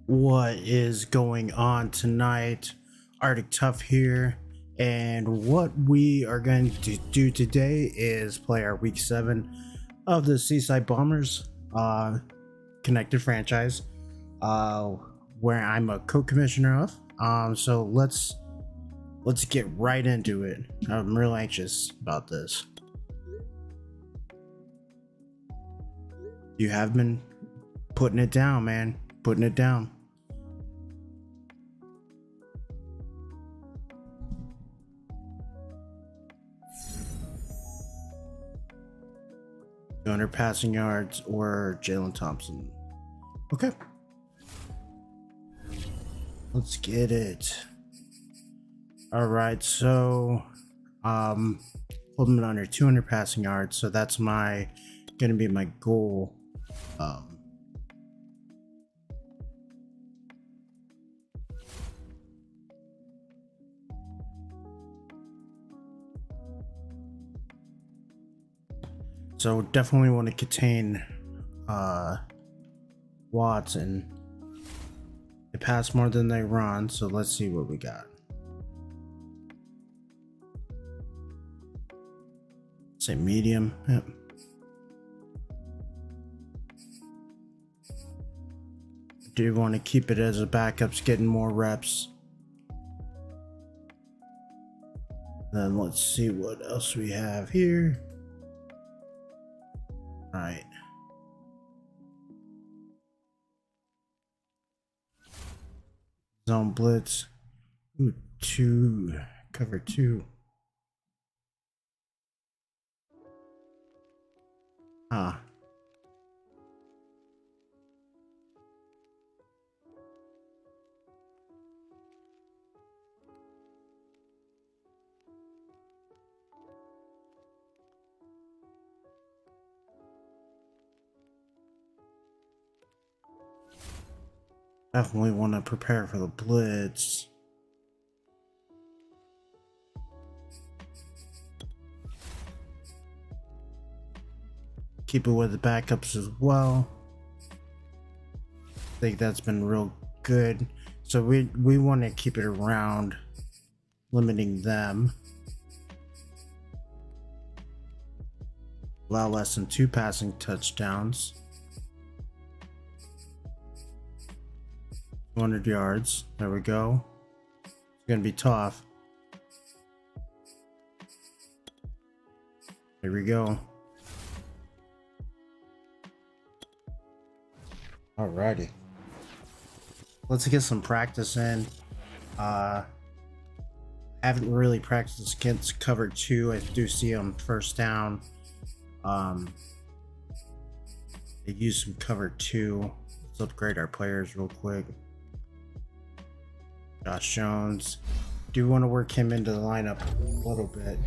What is going on tonight? Arctic Tough here, and what we are going to do today is play our week 7 of the Seaside Bombers connected franchise, uh, where I'm a co-commissioner of. So let's get right into it. I'm real anxious about this. You have been putting it down, man. Putting it down. 200 passing yards or Jalen Thompson. Okay. Let's get it. Alright, so holding it under 200 passing yards, so that's gonna be my goal. So definitely want to contain Watson. They pass more than they run, so let's see what we got. Say medium. Yep. Do want to keep it as a backups, getting more reps. Then let's see what else we have here. All right. Zone blitz. Ooh, cover 2. Ah. Definitely want to prepare for the blitz. Keep it with the backups as well. I think that's been real good. So we want to keep it around, limiting them. Allow less than 2 passing touchdowns. 200 yards. There we go. It's gonna be tough. Here we go. Alrighty. Let's get some practice in. Haven't really practiced against cover 2. I do see them first down. They use some cover 2. Let's upgrade our players real quick. Josh Jones. Do want to work him into the lineup a little bit.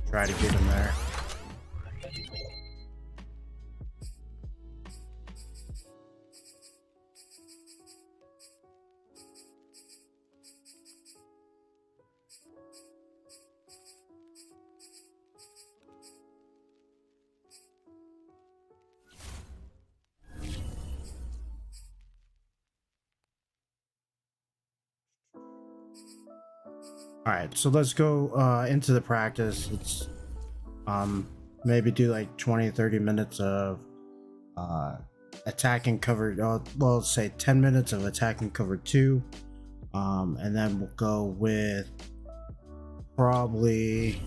Try to get him there. All right, so let's go into the practice. It's maybe do like 20-30 minutes of attacking cover. Well, let's say 10 minutes of attacking cover 2, and then we'll go with probably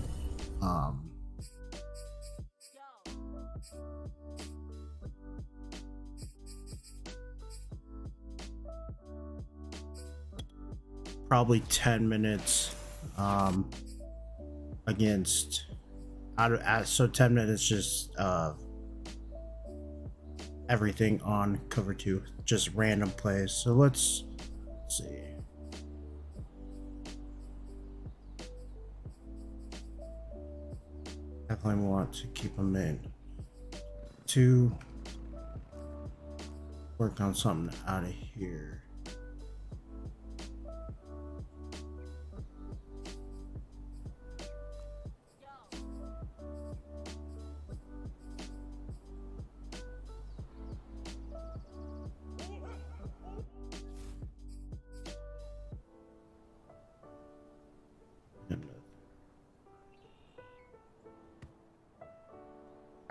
probably 10 minutes against so 10 minutes just everything on cover 2, just random plays. So let's see. Definitely want to keep them in 2. Work on something out of here.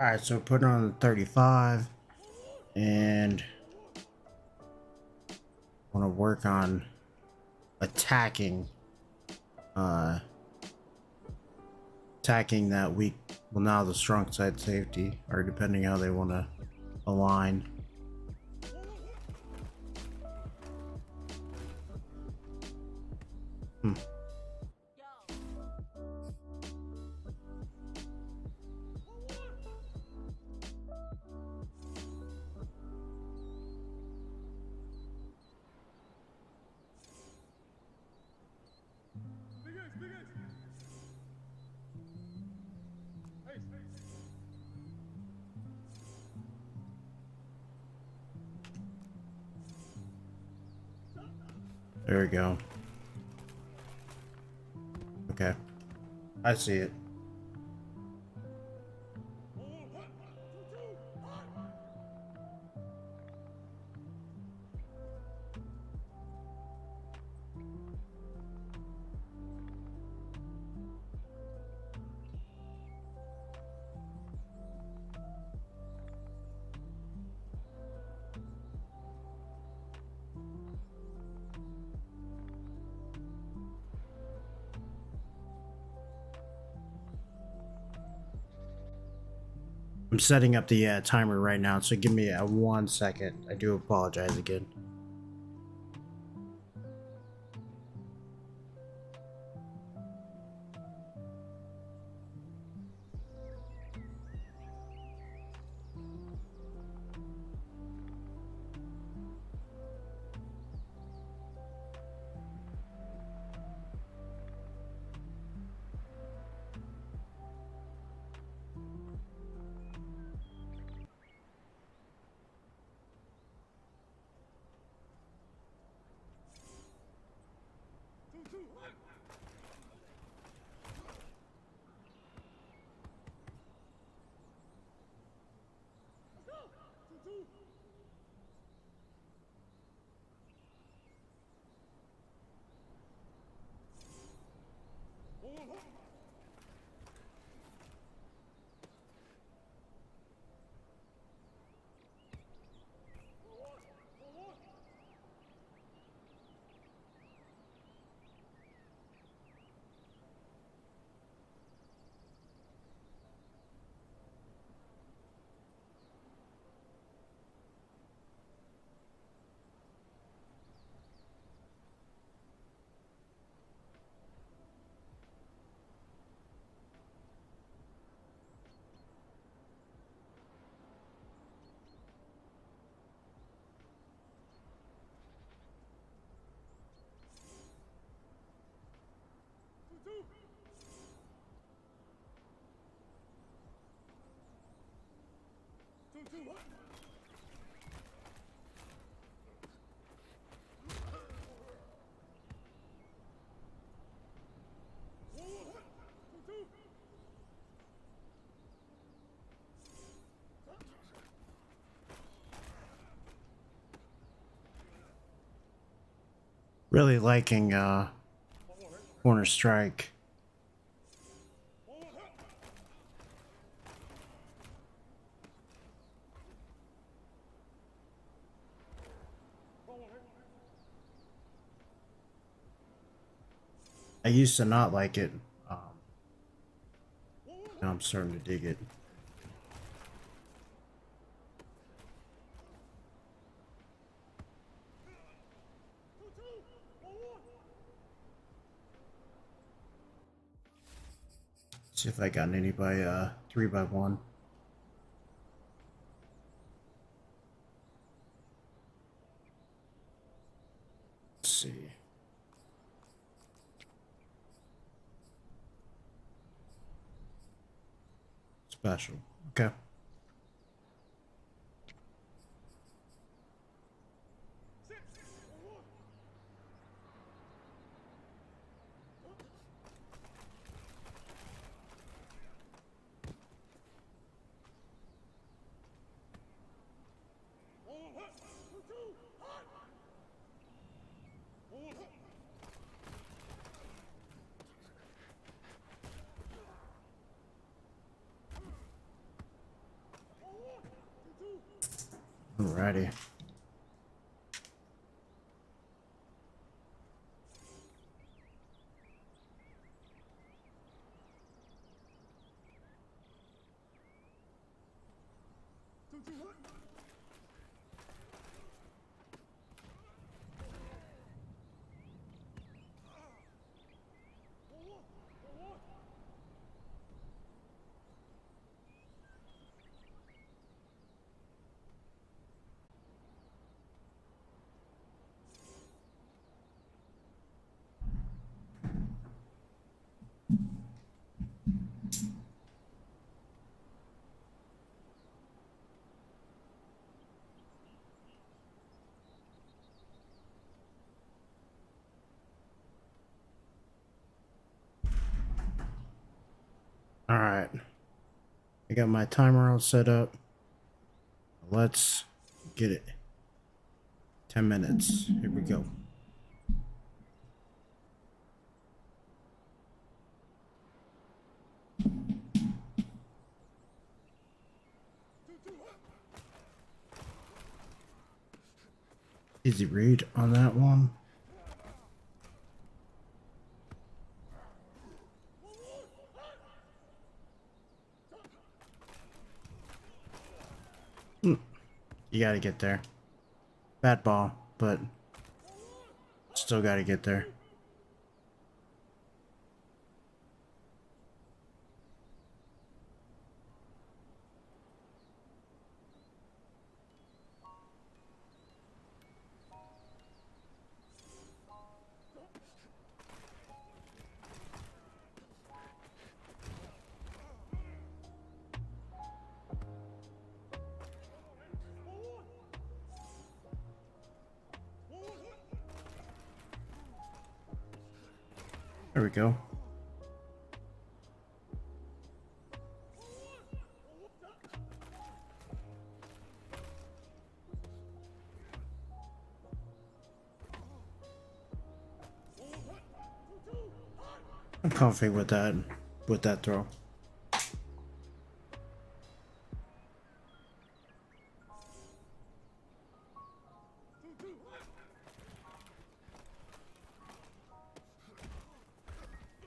Alright, so put on the 35 and want to work on attacking attacking that weak, well, now the strong side safety, or depending how they want to align. There we go. Okay, I see it. I'm setting up the timer right now, so give me 1 second. I do apologize again. Really liking corner strike. I used to not like it. Now I'm starting to dig it. See if I got any by 3x1. Let's see. Special. Okay. Alrighty. Alright. I got my timer all set up. Let's get it. 10 minutes. Here we go. Easy read on that one. You gotta get there. Bad ball, but still gotta get there. There we go. I'm confident with that throw.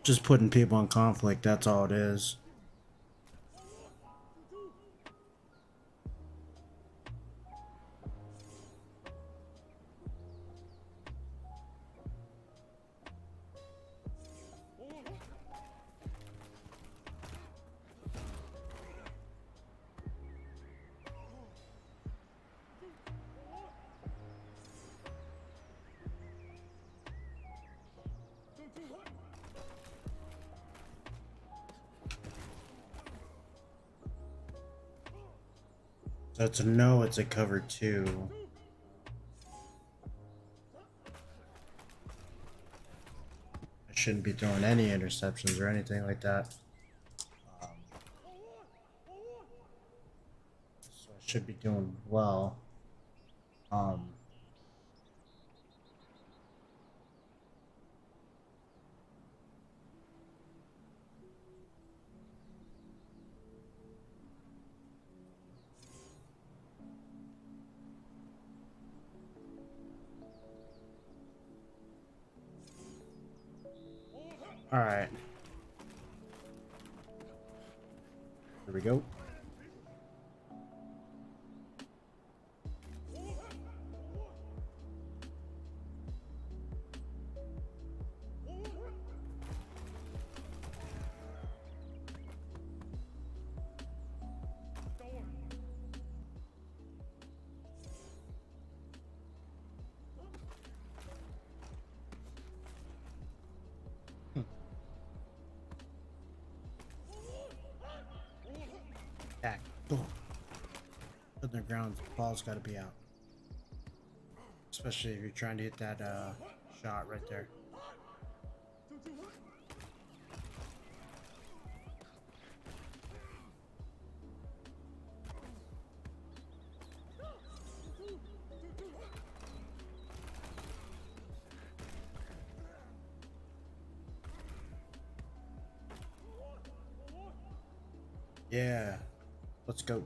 Just putting people in conflict, that's all it is. So it's a no, it's a cover 2. I shouldn't be throwing any interceptions or anything like that. So I should be doing well. All right. Here we go. Back. Go. Put in the ground, the ball's got to be out. Especially if you're trying to hit that shot right there. Yeah. Let's go.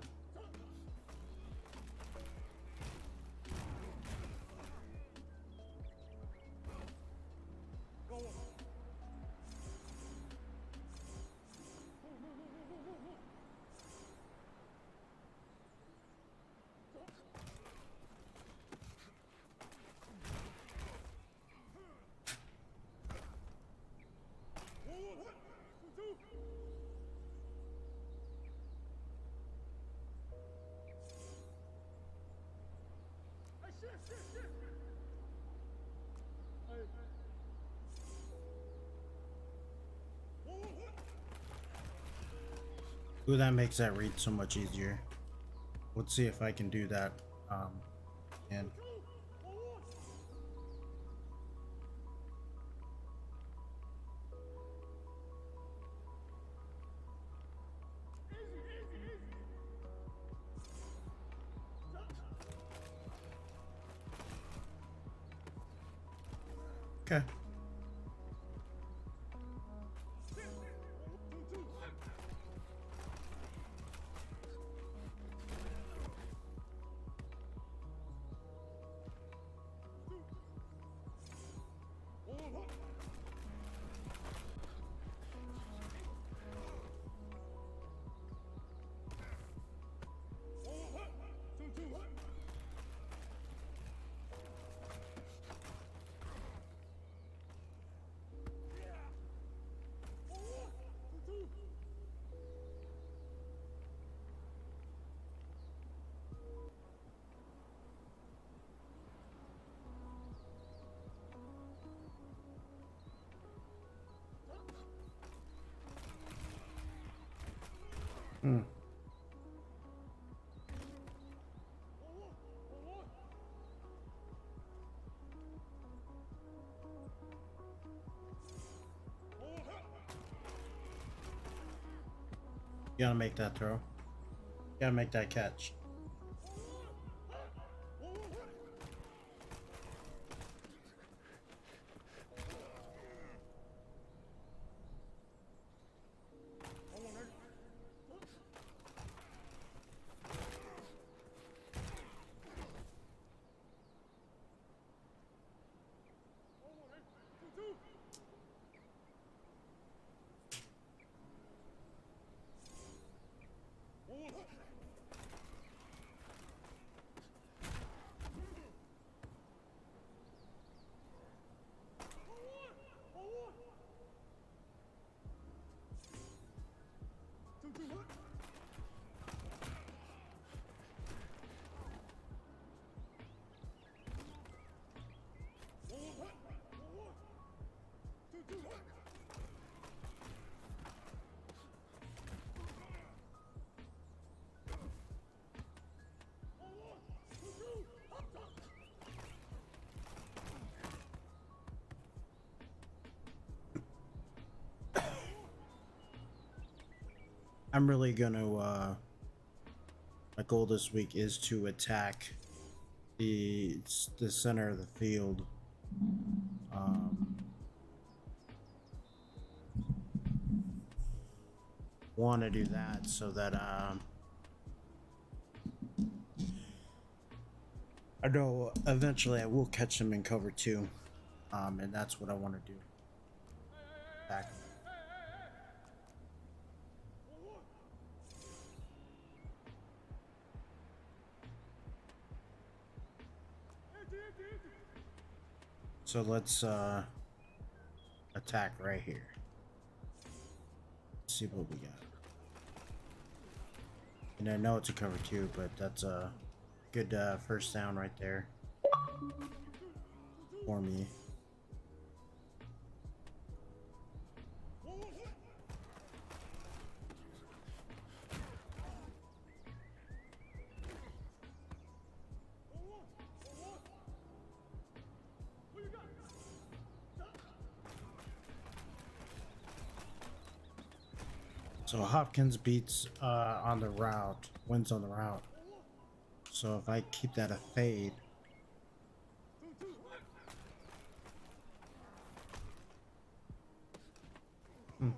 Ooh, that makes that read so much easier. Let's see if I can do that. And okay. Hmm. You gotta make that throw. You gotta make that catch. I'm really gonna my goal this week is to attack the center of the field. Um, want to do that so that I know eventually I will catch them in cover two, and that's what I want to do. Attack. So let's attack right here. Let's see what we got. And I know it's a cover two, but that's a good first down right there for me. So Hopkins beats on the route, wins on the route. So if I keep that a fade, hmm.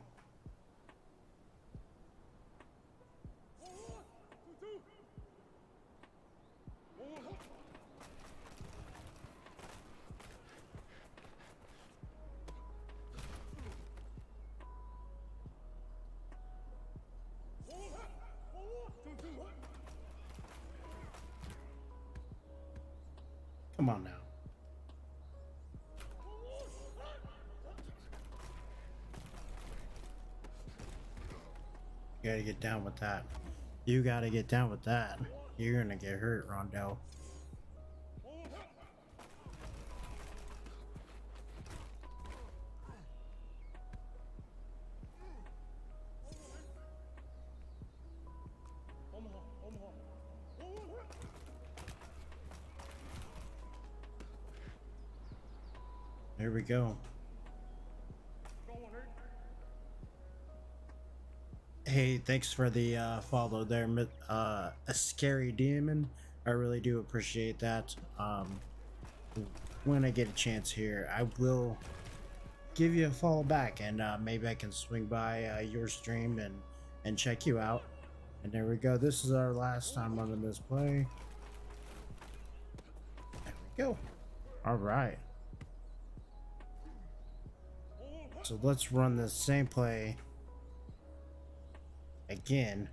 Come on now. You gotta get down with that. You gotta get down with that. You're gonna get hurt, Rondo. There we go. Hey, thanks for the follow there, a scary demon. I really do appreciate that. When I get a chance here, I will give you a follow back, and maybe I can swing by your stream and check you out. And there we go. This is our last time running this play. There we go. All right. So let's run the same play again.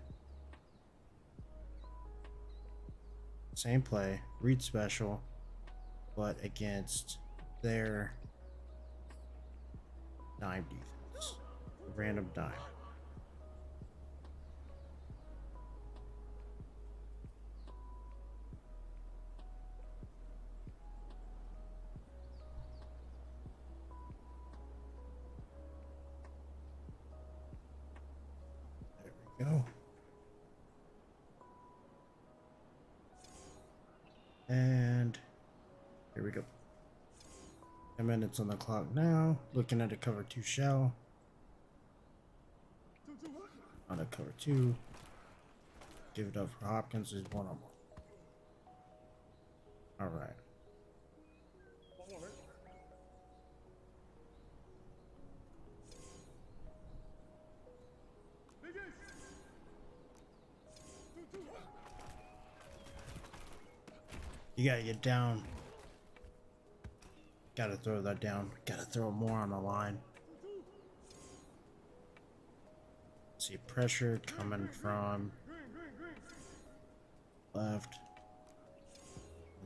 Same play, read special, but against their dime defense. Random dime. There we go. And here we go. 10 minutes on the clock now. Looking at a cover 2 shell. On a cover 2. Give it up for Hopkins. There's one on one. All right. You gotta get down. Gotta throw that down. Gotta throw more on the line. See pressure coming from left.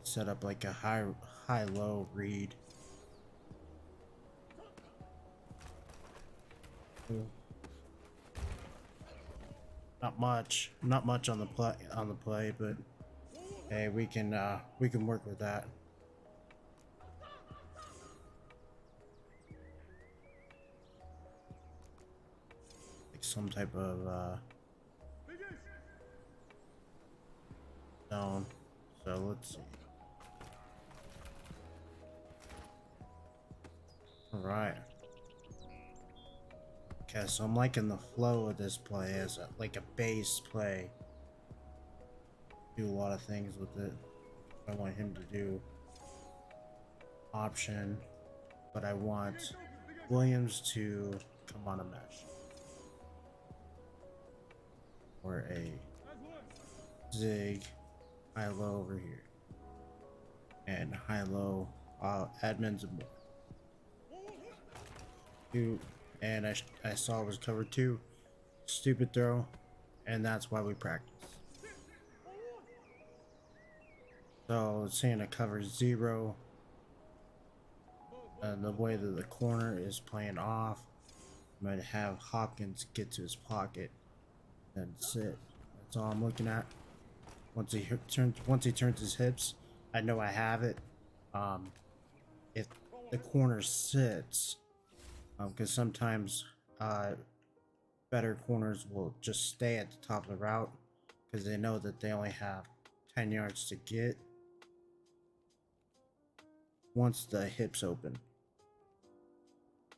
Set up like a high-low read. Not much on the play, but hey, we can work with that. Like some type of zone. So let's see. All right. Okay, so I'm liking the flow of this play as like a base play. Do a lot of things with it. I want him to do option, but I want Williams to come on a mesh or a zig high low over here and high low admins and more. And I saw it was cover 2. Stupid throw, and that's why we practice. So it's saying a cover 0, and the way that the corner is playing off, I'm gonna have Hopkins get to his pocket and sit. That's all I'm looking at. Once he turns his hips, I know I have it. If the corner sits, because sometimes better corners will just stay at the top of the route because they know that they only have 10 yards to get once the hips open.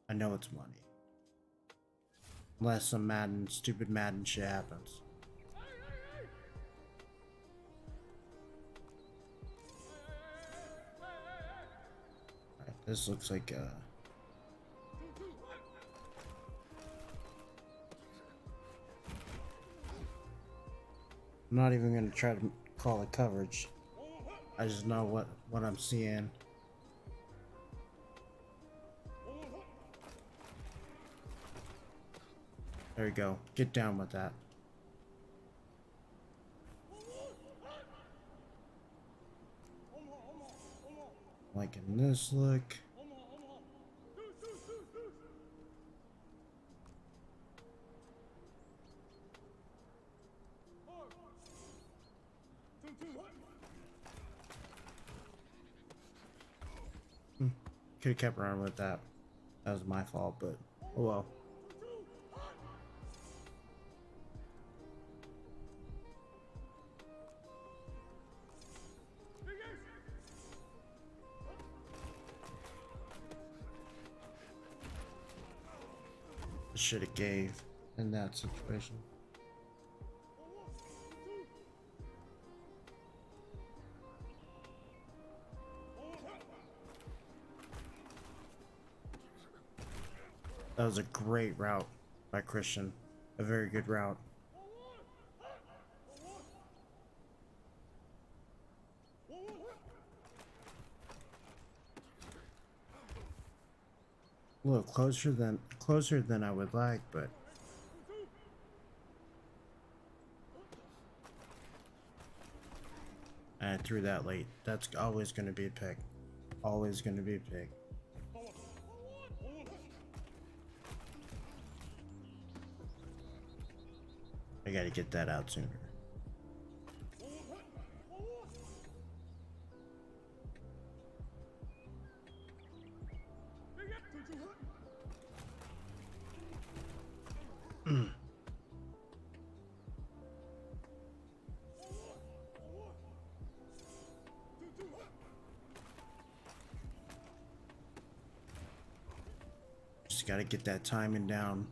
I know it's money. Unless some stupid Madden shit happens. Alright, this looks like I'm not even going to try to call it coverage. I just know what I'm seeing. There you go. Get down with that. Liking this look. Could have kept running with that. That was my fault, but oh well. should have gave in that situation. That was a great route by Christian. A very good route. A little closer than I would like, but I threw that late. That's always going to be a pick. Always going to be a pick. I got to get that out sooner. Just got to get that timing down.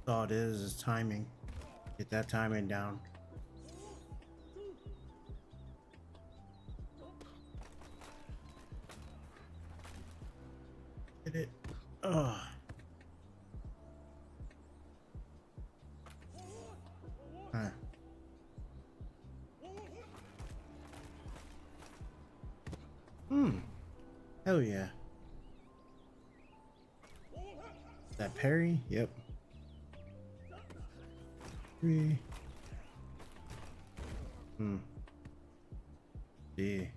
All it is timing. Get that timing down. Get it. Ugh. Huh. Hell yeah. That parry? Yep. 3. D.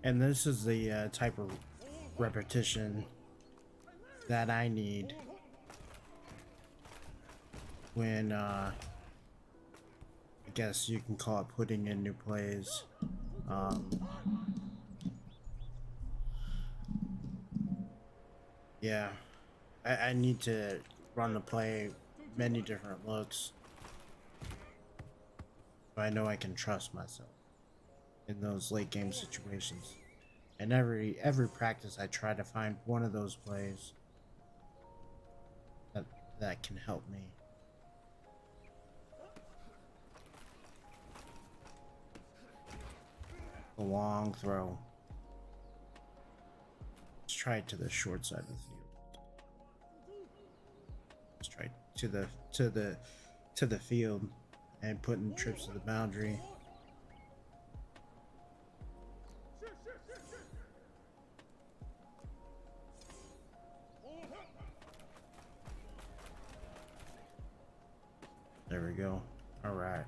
And this is the type of repetition that I need when I guess you can call it putting in new plays. Yeah, I need to run the play many different looks, so I know I can trust myself in those late game situations. And every practice I try to find one of those plays that can help me. A long throw. Let's try it to the short side of the field. Let's try to the field and putting trips to the boundary. There we go. All right.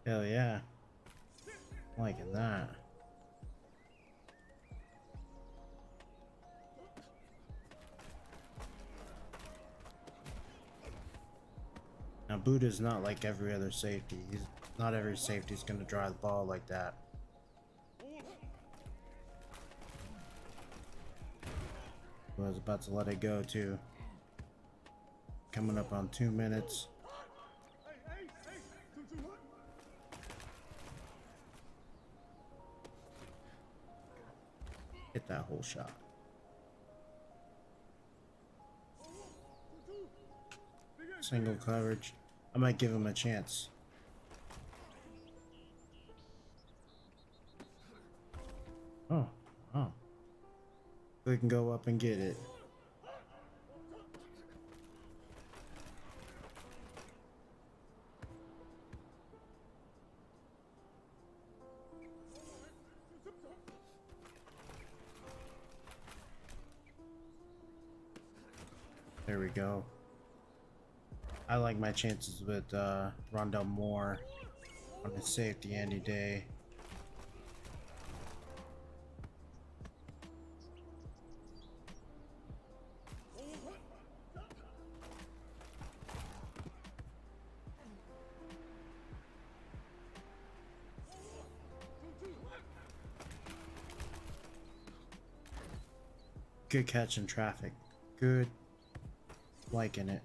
Hell yeah. I'm liking that. Now Buddha's not like every other safety. Not every safety is gonna drive the ball like that. I was about to let it go too. Coming up on 2 minutes. Hit that whole shot. Single coverage. I might give him a chance. Oh, oh. We can go up and get it. There we go. I like my chances with Rondell Moore on his safety any day. Good catch in traffic. Good. Liking it.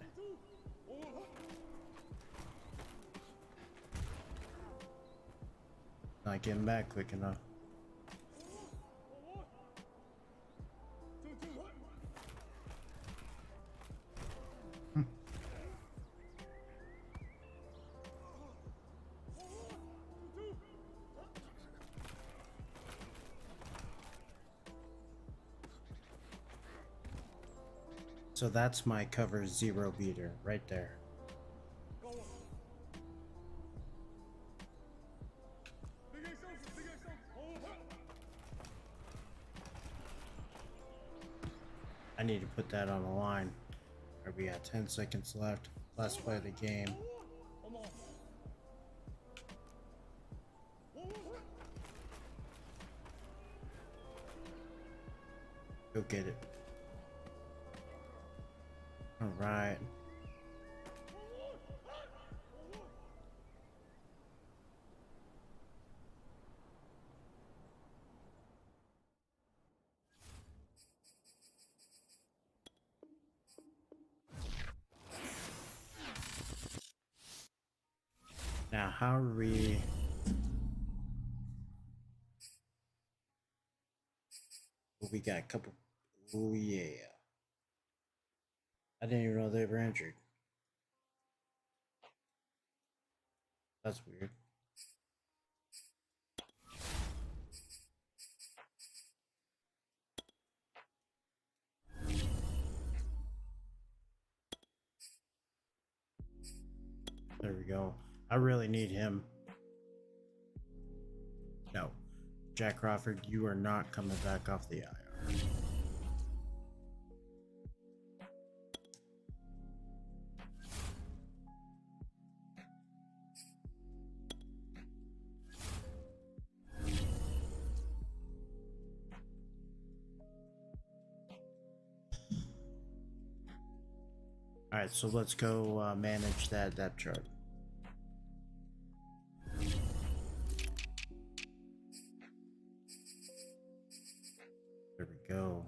Not getting back quick enough. So that's my cover 0 beater right there. I need to put that on the line. We got 10 seconds left. Last play of the game. Go get it. All right. Now, how are we? Well, we got a couple. Oh yeah. I didn't even know they were injured. That's weird. There we go. I really need him. No. Jack Crawford, you are not coming back off the IR. Alright, so let's go manage that depth chart. There we go.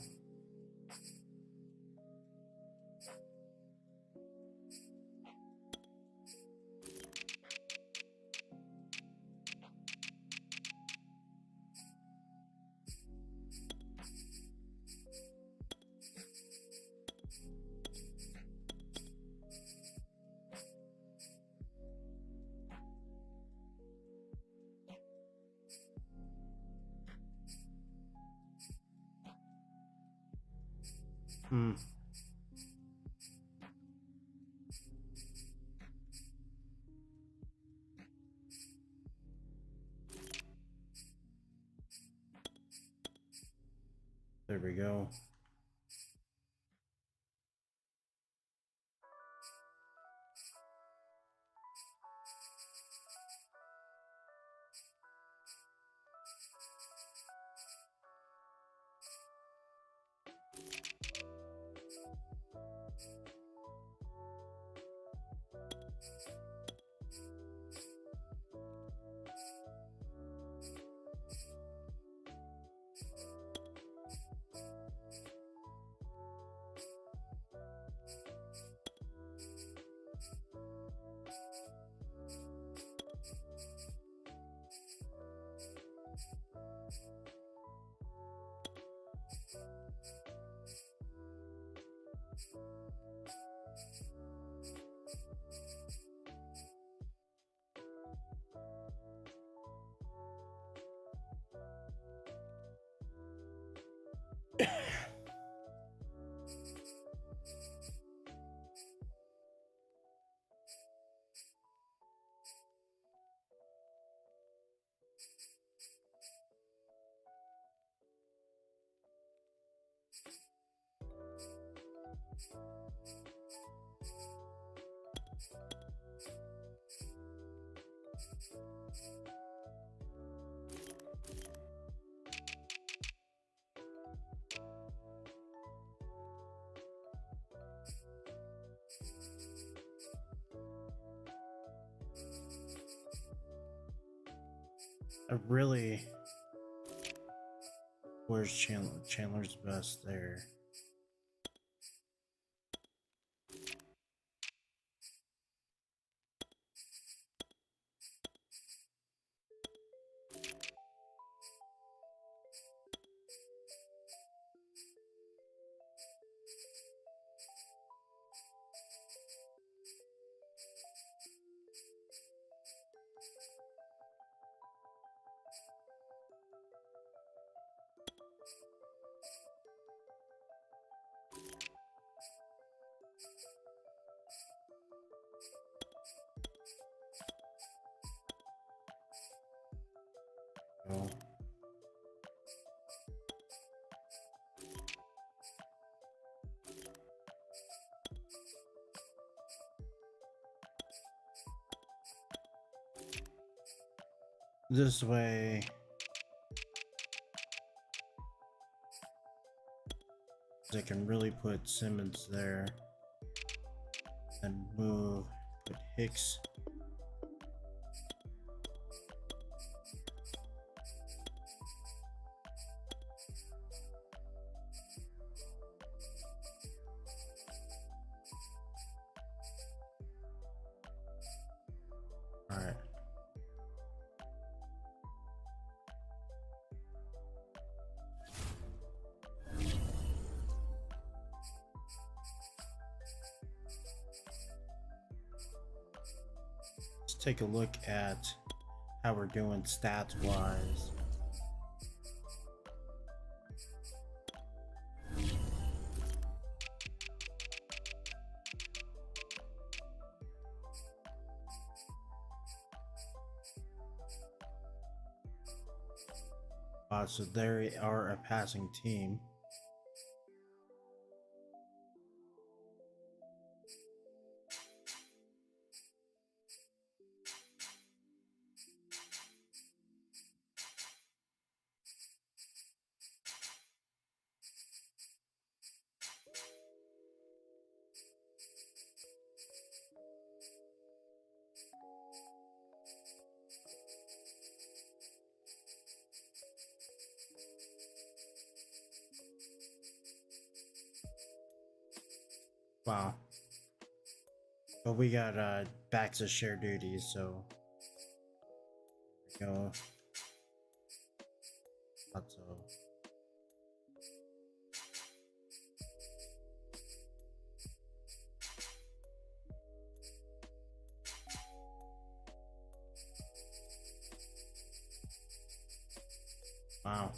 There we go. I really. Where's Chandler? Chandler's best there. So, this way I can really put Simmons there and put Hicks. All right. Let's take a look at how we're doing stats wise. So they are a passing team. Wow. But we got backs to share duties, so there we go. Lots of wow.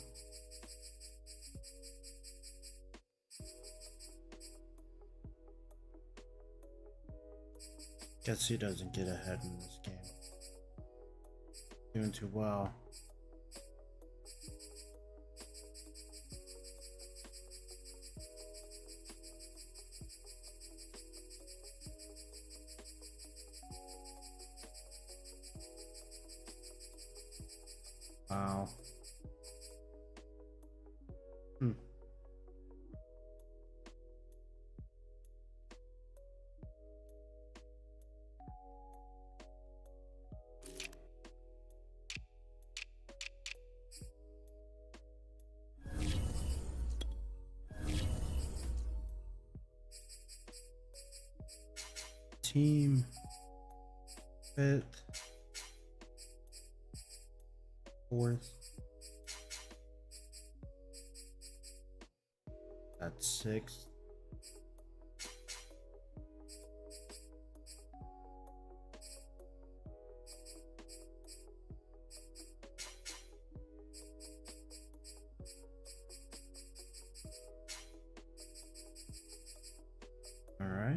Guess he doesn't get ahead in this game. Doing too well. Wow. Team fifth, fourth, that's sixth. All right.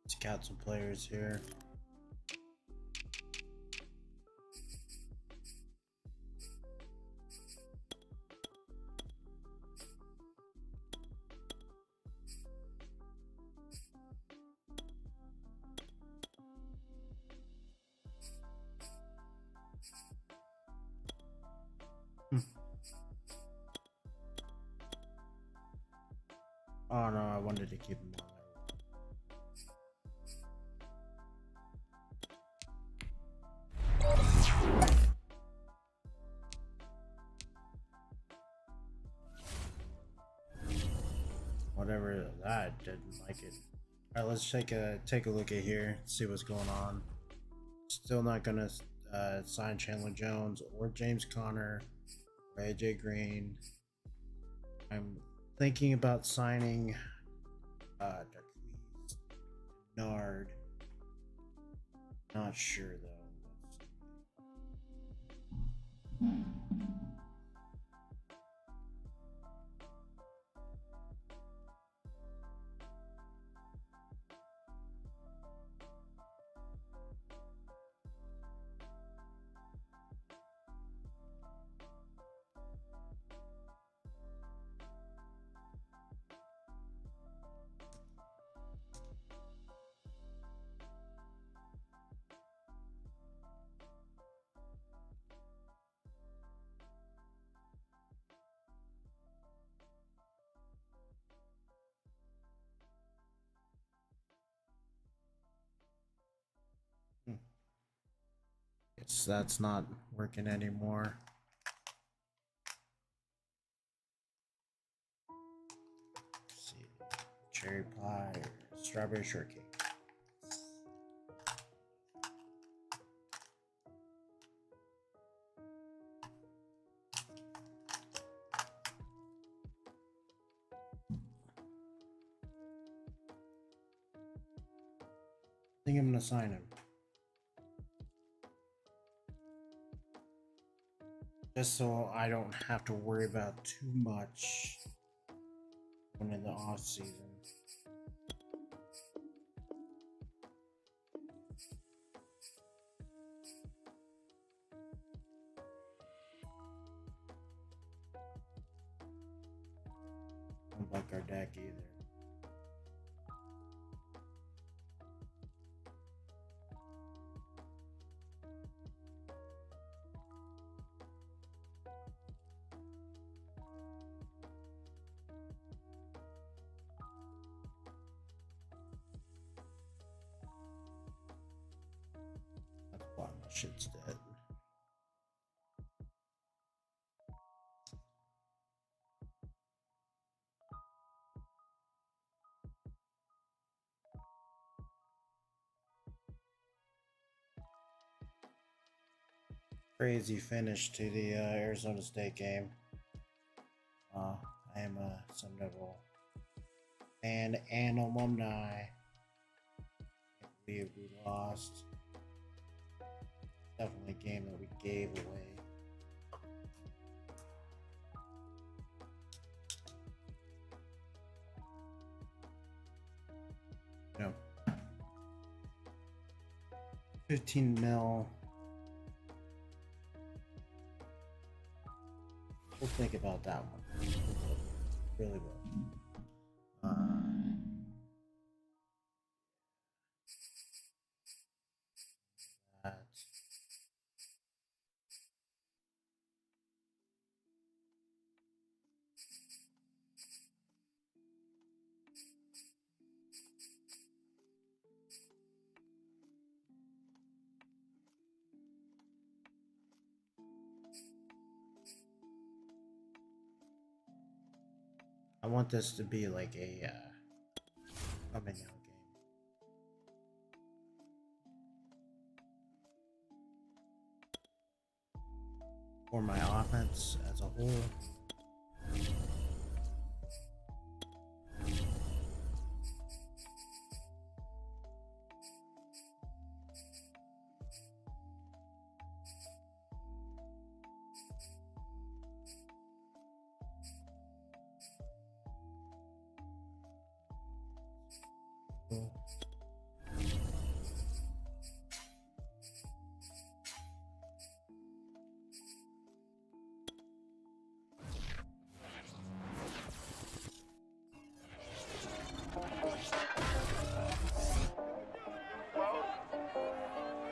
Scout some players here. Oh no, I wanted to keep him on there. Whatever, that didn't like it. All right, let's take a look at here, see what's going on. Still not gonna sign Chandler Jones or James Conner AJ Green. I'm thinking about signing Darquise Nard. Not sure though. Guess that's not working anymore. Let's see, cherry pie or strawberry shortcake. I think I'm gonna sign him. Just so I don't have to worry about too much when in the off season. I don't like our deck either. Why my shit's dead. Crazy finish to the Arizona State game. I am a Sun Devil fan and alumni. Can't believe we lost. Definitely a game that we gave away. No. 15 mil. We'll think about that one. Really will. That. I want this to be like a coming out game. For my offense as a whole.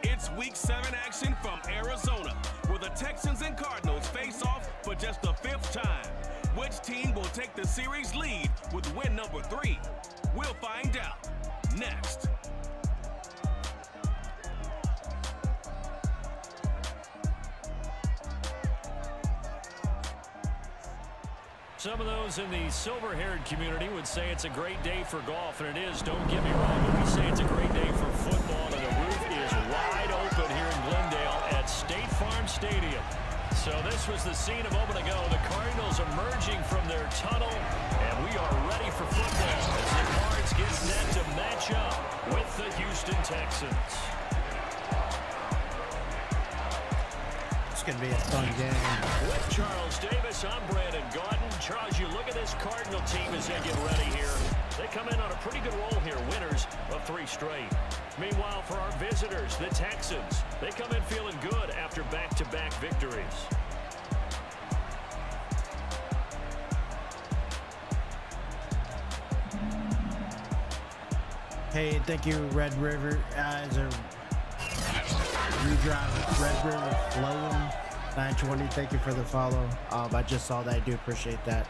It's Week 7 action from Arizona, where the Texans and Cardinals face off for just the 5th time. Which team will take the series lead with win number 3? We'll find out next. Some of those in the silver-haired community would say it's a great day for golf, and it is, don't get me wrong, but we say it's a great day for football, and the roof is wide open here in Glendale at State Farm Stadium. So this was the scene a moment ago. The Cardinals emerging from their tunnel, and we are ready for football as the Cards get set to match up with the Houston Texans. It's going to be a fun game. With Charles Davis, I'm Brandon Gaudin. Charles, you look at this Cardinal team as they get ready here. They come in on a pretty good roll here, winners of 3 straight. Meanwhile, for our visitors, the Texans, they come in feeling good after back-to-back victories. Hey, thank you, Red River. As a redrive, Red River Flowing 920. Thank you for the follow. I just saw that. I do appreciate that.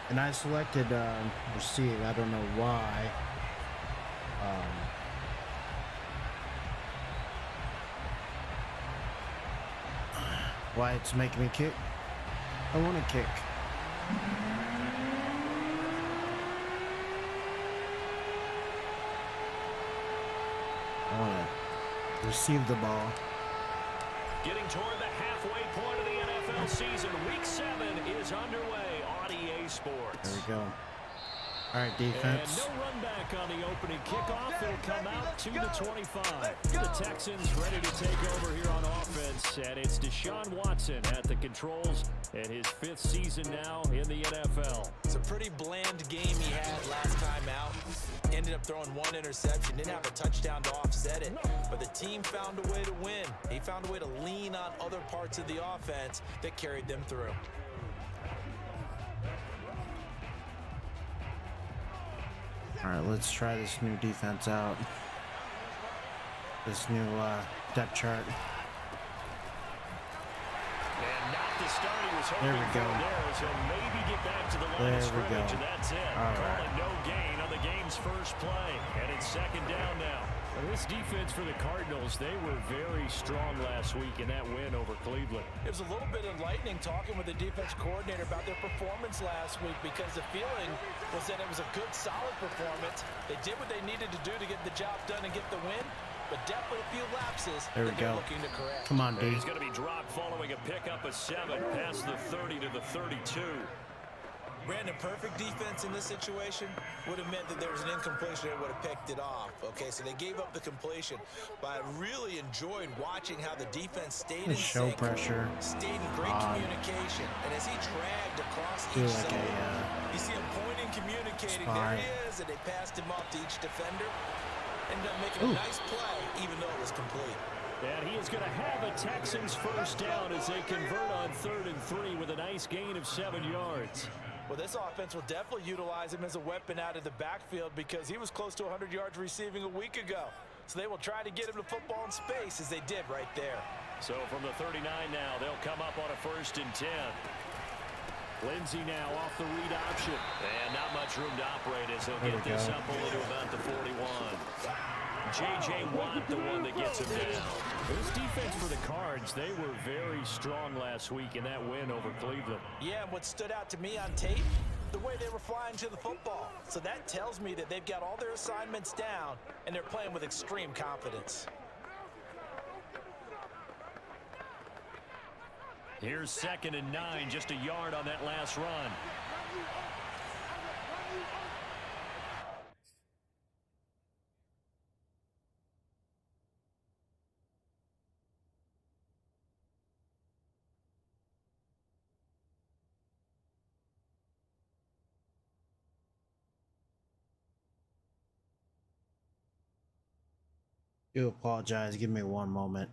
And I selected receive. I don't know why. Why it's making me kick? I want to kick. I want to receive the ball. Getting toward the halfway point of the NFL season. Week 7 is underway on EA Sports. There we go. All right, defense. And no run back on the opening kickoff. It'll come out to the 25. The Texans ready to take over here on offense. And it's Deshaun Watson at the controls in his 5th season now in the NFL. It's a pretty bland game he had last time out. Ended up throwing 1 interception. Didn't have a touchdown to offset it. But the team found a way to win. He found a way to lean on other parts of the offense that carried them through. All right, let's try this new defense out. This new depth chart. And not the start he was hoping There we go. for there, as he'll maybe get back to the line of scrimmage, and that's it. All Call right. it no gain on the game's first play, and it's 2nd down now. Well, this defense for the Cardinals, they were very strong last week in that win over Cleveland. It was a little bit enlightening talking with the defense coordinator about their performance last week, because the feeling was that it was a good, solid performance. They did what they needed to do to get the job done and get the win, but definitely a few lapses There we that they're go. looking to correct. Come on, And D. he's going to be dropped following a pickup of 7 past the 30 to the 32. Brandon, perfect defense in this situation would have meant that there was an incompletion that would have picked it off. Okay, so they gave up the completion, but I really enjoyed watching how the defense stayed in Show sync, pressure. stayed in great communication, and as he dragged across Do each like zone, a, you see him pointing, communicating. spy. There he is, and they passed him off to each defender. Ended up making a nice play, even though it was complete. And he is going to have a Texans first down as they convert on 3rd and 3 with a nice gain of 7 yards. Well, this offense will definitely utilize him as a weapon out of the backfield, because he was close to 100 yards receiving a week ago. So they will try to get him to football in space, as they did right there. So from the 39 now, they'll come up on a 1st and 10. Lindsey now off the read option. And not much room to operate as he'll get this up only to about the 41. J.J. Watt, the one that gets him down. This defense for the Cards, they were very strong last week in that win over Cleveland. Yeah, and what stood out to me on tape, the way they were flying to the football. So that tells me that they've got all their assignments down, and they're playing with extreme confidence. Here's 2nd and 9, just a yard on that last run. Do apologize. Give me one moment.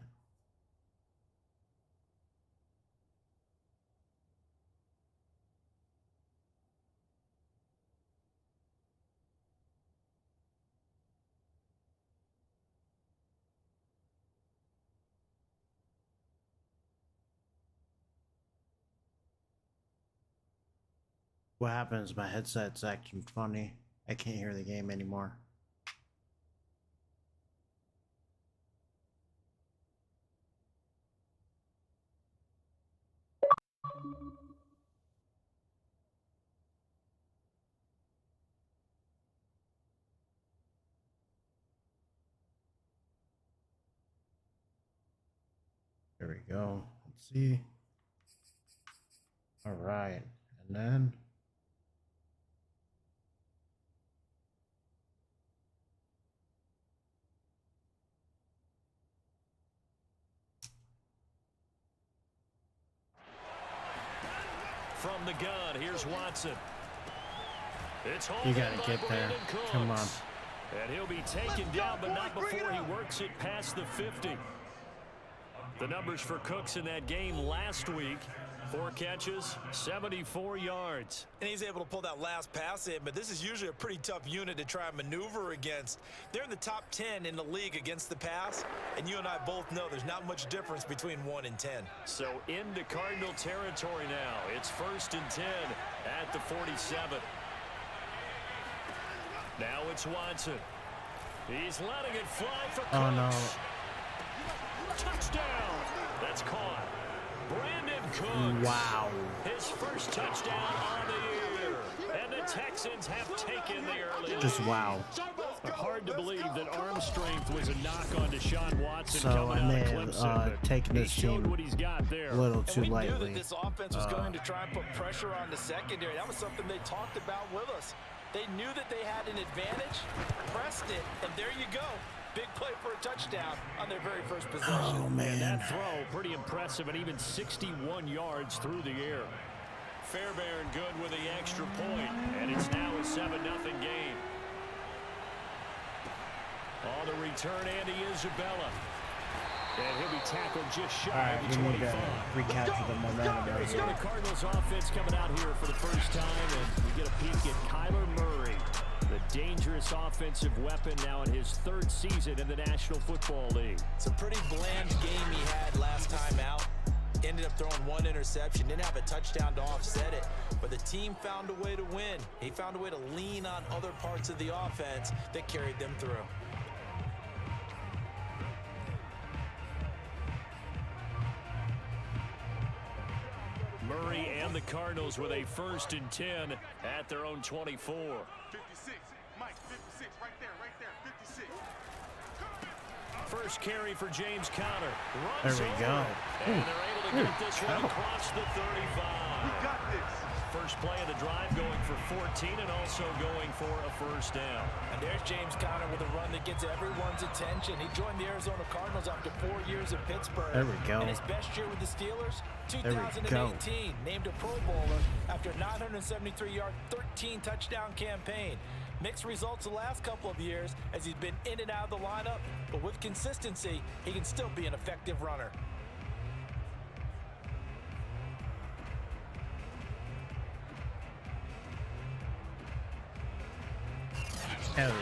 What happens? My headset's acting funny. I can't hear the game anymore. There we go. Let's see. All right. And then from the gun, here's Watson. It's you got to get there. Come on. And he'll be taken down, but not before he works it past the 50. The numbers for Cooks in that game last week: 4 catches, 74 yards. And he's able to pull that last pass in, but this is usually a pretty tough unit to try and maneuver against. They're in the top 10 in the league against the pass, and you and I both know there's not much difference between 1 and 10. So into Cardinal territory now. It's 1st and 10 at the 47. Now it's Watson. He's letting it fly for Cooks. Oh, no. Touchdown. That's caught. Brandon Cooks. Wow. His first touchdown on the year. And the Texans have taken the early lead. Just wow. Hard to believe that arm strength was a knock on Deshaun Watson. So I may coming out of have Clemson, taken this team what he's got there. a little too We knew lightly. that this offense was going to try and put pressure on the secondary. That was something they talked about with us. They knew that they had an advantage, pressed it, and there you go. Big play for a touchdown on their very first possession. Oh, man. And that throw, pretty impressive, and even 61 yards through the air. Fairbairn good with the extra point, and it's now a 7-0 game. On the return, Andy Isabella. And he'll be tackled just shy of the 25. We need to recapture the momentum right So here. the Cardinals offense coming out here for the first time, and we get a peek at Kyler Murray, the dangerous offensive weapon now in his 3rd season in the National Football League. It's a pretty bland game he had last time out. Ended up throwing 1 interception, didn't have a touchdown to offset it, but the team found a way to win. He found a way to lean on other parts of the offense that carried them through. Murray and the Cardinals with a 1st and 10 at their own 24. 56, Mike, 56, right there, 56. First carry for James Conner. There we go. And they're able to get this one across the 35. We got this. First play of the drive going for 14 and also going for a 1st down. And there's James Conner with a run that gets everyone's attention. He joined the Arizona Cardinals after 4 years at Pittsburgh. There we go. And his best year with the Steelers, There we 2018, named a Pro Bowler after a 973-yard, 13-touchdown campaign. Mixed results the last couple of years as he's been in and out of the lineup, but with consistency, he can still be an effective runner. Hell yeah.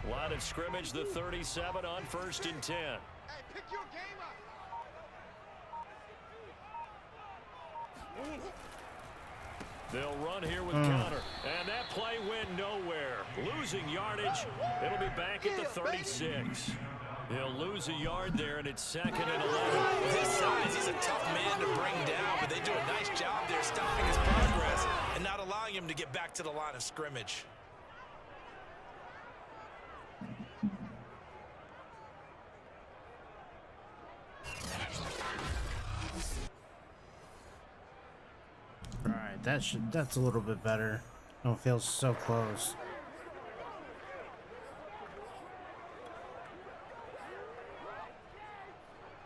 Line of scrimmage, the 37 on 1st and 10. Hey, pick your game up. They'll run here with Conner. And that play went nowhere. Losing yardage. It'll be back at the 36. He'll lose a yard there, and it's 2nd and 11. With his size, he's a tough man to bring down, but they do a nice job there stopping his progress and not allowing him to get back to the line of scrimmage. All right, that's a little bit better. Don't feel so close.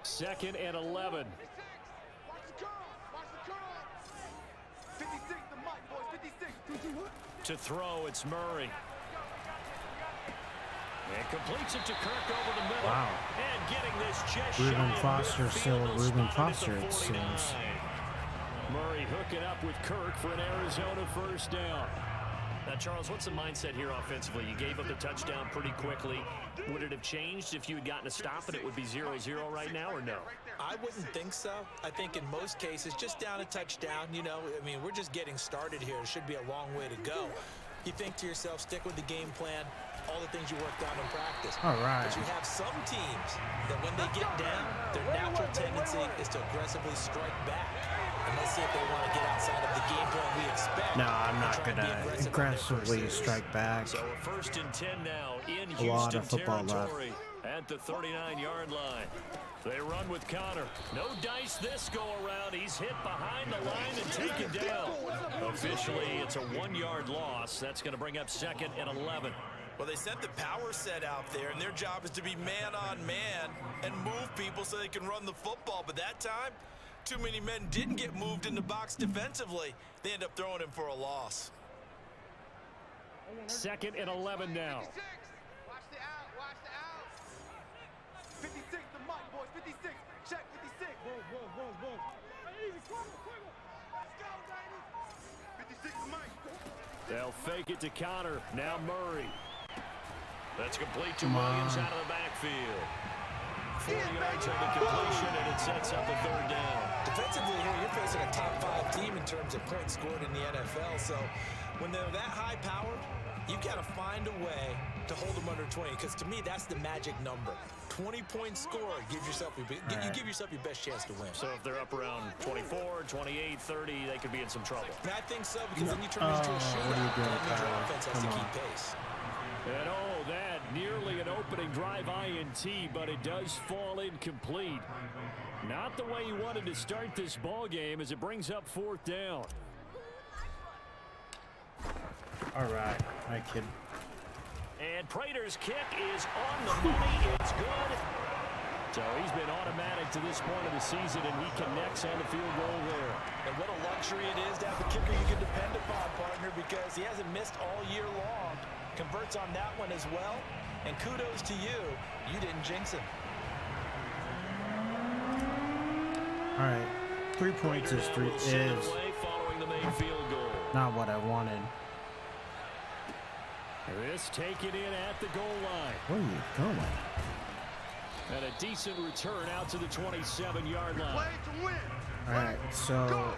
Second and 11. Watch the curl. Watch the curl. 56, the mic, boys. 56. To throw, it's Murray. And completes it to Kirk over the middle. Wow. And getting this just Reuben shy of Foster midfield, still they'll Reuben spot Foster, at the it 49. seems. Murray hooking up with Kirk for an Arizona 1st down. Now, Charles, what's the mindset here offensively? You gave up the touchdown pretty quickly. Would it have changed if you had gotten a stop and it would be 0-0 right now, or no? I wouldn't think so. I think in most cases, just down a touchdown, you know, I mean, we're just getting started here. It should be a long way to go. You think to yourself, stick with the game plan, all the things you worked on in practice. All right. But you have some teams that when they get down, their natural tendency is to aggressively strike back. And let's see if they want to get outside of the game plan we expect. No, I'm not going to aggressively strike back. So a 1st and 10 now in A lot Houston of football territory at the 39-yard line. They run with Connor. No dice this go around. He's hit behind the line and taken down. Officially, it's a 1-yard loss. That's going to bring up 2nd and 11. Well, they sent the power set out there, and their job is to be man-on-man and move people so they can run the football. But that time, too many men didn't get moved in the box defensively. They end up throwing him for a loss. 2nd and 11 now. Watch the out. Watch the out. 56, the mic, boys. 56. Check 56. Whoa. Easy, quicker. Let's go, baby. 56, the mic. They'll fake it to Connor. Now Murray. That's complete to Williams out of the backfield. 4 yards on the completion, and it sets up a 3rd down. Defensively here, you're facing a top 5 team in terms of points scored in the NFL. So when they're that high powered, you've got to find a way to hold them under 20. Because to me, that's the magic number. 20 points scored. You give yourself your best chance to win. So if they're up around 24, 28, 30, they could be in some trouble. And I think so, because then you turn this into a shootout. And that means your offense has to keep pace. And that nearly an opening drive INT, but it does fall incomplete. Not the way you wanted to start this ball game as it brings up 4th down. All right. Hi, kid. And Prater's kick is on the money. It's good. So he's been automatic to this point of the season, and he connects on the field goal there. And what a luxury it is to have a kicker you can depend upon, partner, because he hasn't missed all year long. Converts on that one as well. And kudos to you. You didn't jinx him. All right. 3 points is following the main field goal. not what I wanted. This taken in at the goal line. Where are you going? And a decent return out to the 27-yard line. Play to win. All right, so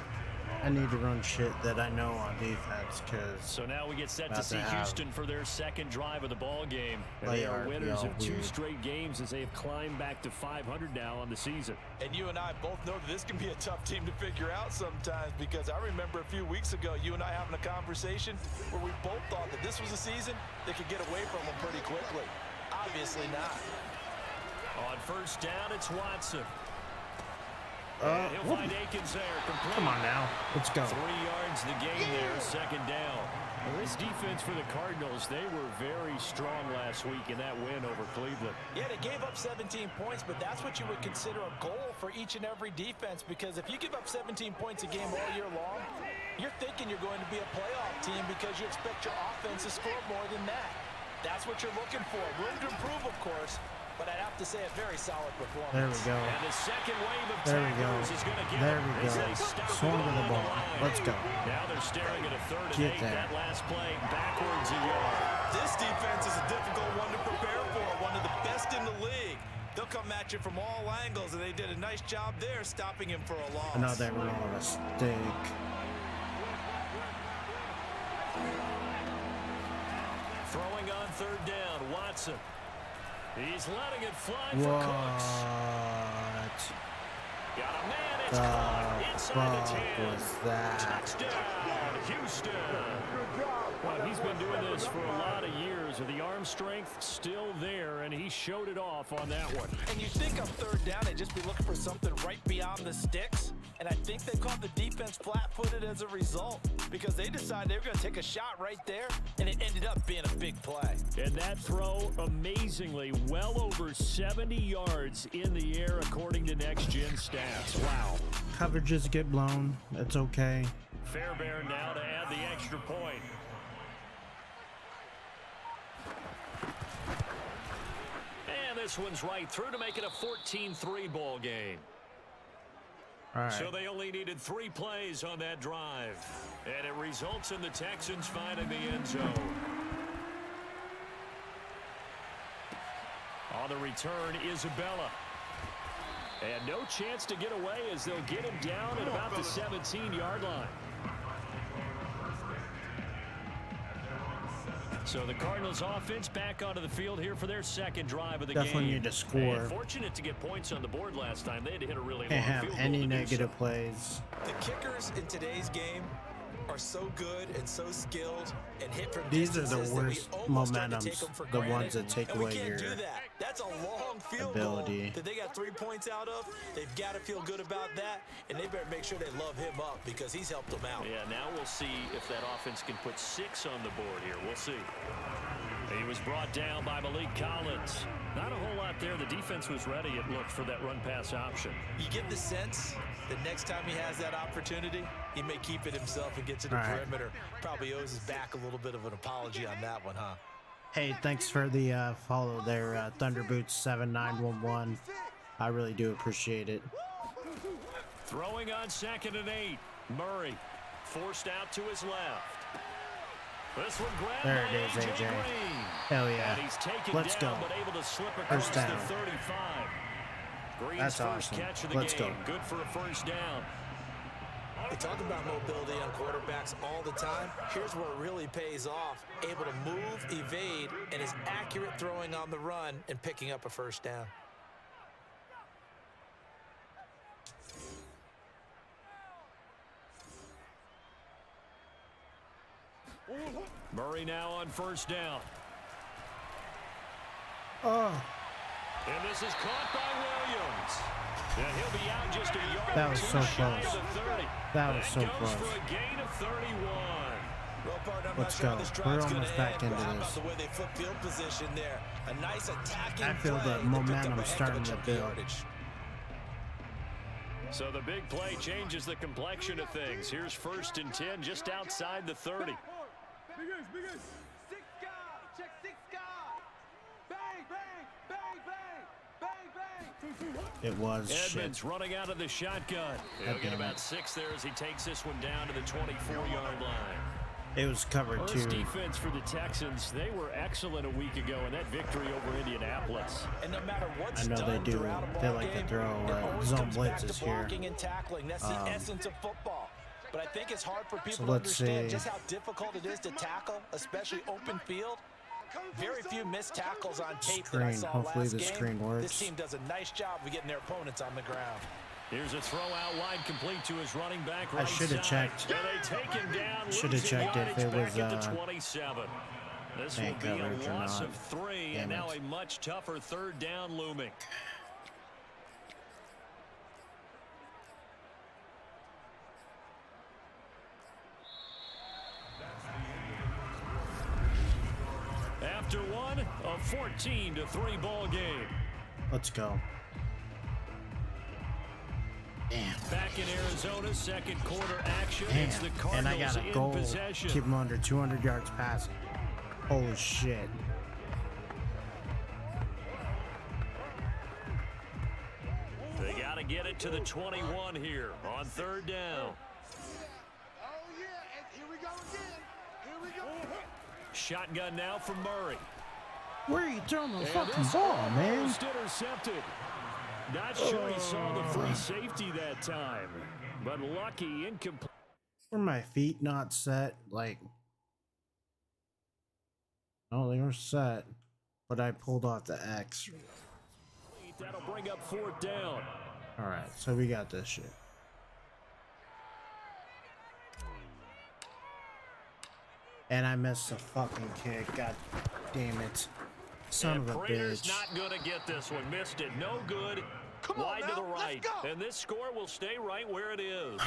I need to run shit that I know on defense because. So now we get set to see Houston for their 2nd drive of the ball game. And They they are are winners of 2 weird. straight games as they have climbed back to 500 now on the season. And you and I both know that this can be a tough team to figure out sometimes, because I remember a few weeks ago you and I having a conversation where we both thought that this was a season that could get away from them pretty quickly. Obviously not. On 1st down, it's Watson. And he'll find Akins there, complete. Come on now, let's go. 3 yards the game there, 2nd down. Well, this defense for the Cardinals, they were very strong last week in that win over Cleveland. Yeah, they gave up 17 points, but that's what you would consider a goal for each and every defense, because if you give up 17 points a game all year long, you're thinking you're going to be a playoff team because you expect your offense to score more than that. That's what you're looking for. Room to improve, of course, but I'd have to say a very solid performance. There we go. And the second wave of There we go. tackles is going to get There him we as go. they stop Swung it to the on ball. line. Let's go. Now they're staring at a 3rd and Get 8. there. That last play backwards a yard. This defense is a difficult one to prepare for, one of the best in the league. They'll come at you from all angles, and they did a nice job there stopping him for a loss. Another mistake. Throwing on 3rd down, Watson. He's letting it fly for What? Cooks. Got a man, it's The caught inside the 10. fuck was that? Touchdown, Houston. Well, he's been doing this for a lot of years, with the arm strength still there, and he showed it off on that one. And you think on 3rd down, they'd just be looking for something right beyond the sticks. And I think they caught the defense flat-footed as a result, because they decided they were going to take a shot right there, and it ended up being a big play. And that throw, amazingly, well over 70 yards in the air, according to Next Gen Stats. Wow. Coverages get blown. It's okay. Fairbairn now to add the extra point. And this one's right through to make it a 14-3 ball game. All right. So they only needed 3 plays on that drive. And it results in the Texans finding the end zone. On the return, Isabella. And no chance to get away as they'll get him down at about the 17-yard line. So the Cardinals offense back onto the field here for their second drive of the Definitely game. need to score. And fortunate to get points on the board last time. They had to hit a really Can't long have field goal any to do negative so. plays. The kickers in today's game are so good and so skilled and hit from These are the distances that we worst almost start to take momentums, them for the granted. ones that take And we away can't your do that. That's a long field ability. goal that they got 3 points out of. They've got to feel good about that, and they better make sure they love him up because he's helped them out. Yeah, now we'll see if that offense can put 6 on the board here. We'll see. He was brought down by Malik Collins. Not a whole lot there. The defense was ready, it looked, for that run-pass option. You get the sense that next time he has that opportunity, he may keep it himself and get to the All right. perimeter. Probably owes his back a little bit of an apology on that one, huh? Hey, thanks for the follow there, Thunderboots 7911. I really do appreciate it. Throwing on 2nd and 8. Murray forced out to his left. This one grabbed There by it is, AJ. Green. Hell yeah. And he's taken Let's down, go. but able to slip across First the down. 35. Green's That's first awesome. catch of the Let's game. go. Good for a first down. We talk about mobility on quarterbacks all the time. Here's where it really pays off. Able to move, evade, and is accurate throwing on the run and picking up a first down. Murray now on first down. Oh, And this is caught by Williams. And he'll be out just a yard. That was or so two shy close. of the 30. That was so goes close. for a gain of 31. Well, partner, I'm Let's not sure how go. this We're drive's gonna almost back end, into but how this. about the way they flip field position there? A nice attacking I feel play the that picked up momentum a heck of a starting to chunk of build. yardage. So the big play changes the complexion of things. Here's 1st and 10 just outside the 30. Big ace. 6 guy. Check 6 guy. Bang, bang, bang, bang, bang, bang. it was shit. Edmonds running out of the shotgun. He'll get damn about it. 6 there as he takes this one down to the 24-yard line. It was covered Well, this too. defense for the Texans, they were excellent a week ago in that victory over Indianapolis. And no matter what's I know they done do. throughout a They ball like to game, throw, it always zone comes back to blitzes here. blocking and tackling. That's the essence of football. But I think it's hard for people to let's understand see. just how difficult it is to tackle, especially open field. Very few missed tackles on tape that I Screen. saw Hopefully last the game. screen This works. team does a nice job of getting their opponents on the ground. Here's a throw out wide complete to his running back I right should have side. checked. And they take him down. Should have losing checked if yardage it was, back at the 27. This will man be coverage a or loss not. of 3, Damn and now it. a much tougher 3rd down looming. After one, a 14-3 ball game. Let's go. Damn. Back in Arizona, 2nd quarter action. Damn. It's the And I Cardinals got a in goal. possession. Keep them under 200 yards passing. Holy shit. They got to get it to the 21 here on 3rd down. Oh, yeah. And here we go again. Here we go. Shotgun now from Murray. Where are you throwing the And fucking this ball, man? almost intercepted. Not sure he saw the free safety that time, but lucky, incomplete. Were my feet not set? Like, oh, they were set, but I pulled off the X. That'll bring up 4th down. All right, so we got this shit. And I missed the fucking kick. God damn it. Son And of a Prater's bitch. not going to get this one. Missed it. No good. Come on Wide to now, the let's right. go. And this score will stay right where it is.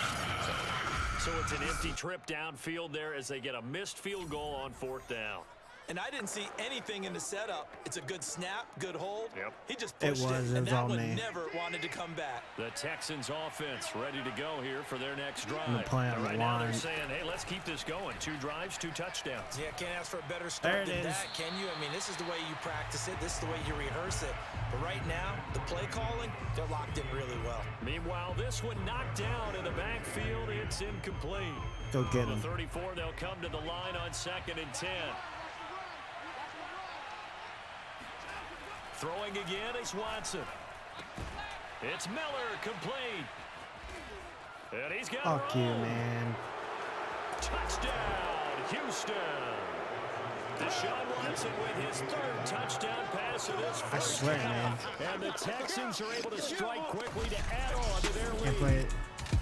So it's an empty trip downfield there as they get a missed field goal on 4th down. And I didn't see anything in the setup. It's a good snap, good hold. Yep. He just It pushed was and that all one me. never wanted to come back. The Texans offense ready to go here for their next drive. gonna play on And the right now they're line. saying, hey, let's keep this going. 2 drives, 2 touchdowns. Yeah, can't ask for a better There start it than is. that, can you? I mean, this is the way you practice it. This is the way you rehearse it. But right now, the play calling, they're locked in really well. Meanwhile, this one knocked down in the backfield. It's incomplete. Go get The him. 34, they'll come to the line on 2nd and 10. Throwing again is Watson. It's Miller, complete. And he's got Fuck it you, all. man. Touchdown, Houston. Deshaun Watson with his third touchdown pass of this I first swear, half. man. And the Texans are able to strike quickly to add on to their Can't lead. play it.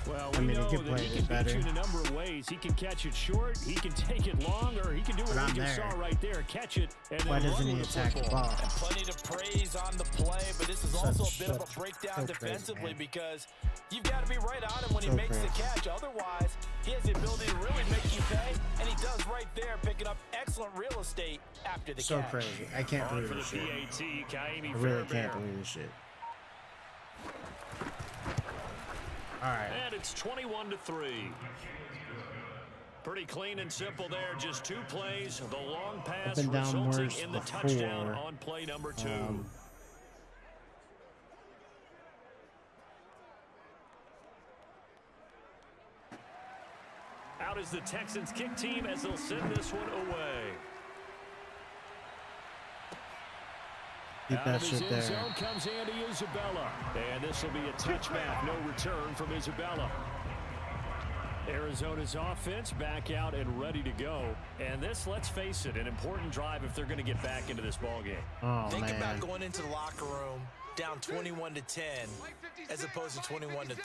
Well, I we mean, he know can that play he it can beat better. you in a number of ways. He can catch it short, he can take it long, or he can do what But we I'm just there. saw right there, catch it, and Why then doesn't run he with the attack the football. ball? And plenty to praise on the play, but this is also a bit of a breakdown so crazy, defensively man. because you've got to be right on him when he So makes the crazy. catch. Otherwise, he has the ability to really make you pay, and he does right there, picking up excellent real estate after the So catch. crazy. I can't On believe for the this shit. PAT, Kaimi I really can't Fairbairn. believe this shit. Alright. And it's 21-3. Pretty clean and simple there. Just 2 plays. The long pass been down resulting worse in the before. touchdown on play number 2. Out is the Texans kick team as they'll send this one away. Keep Out that of his shit end zone there. comes Andy Isabella. And this will be a touchback. No return from Isabella. Arizona's offense back out and ready to go. And this, let's face it, an important drive if they're going to get back into this ballgame. Oh, Think man. about going into the locker room down 21-10 as opposed to 21-3.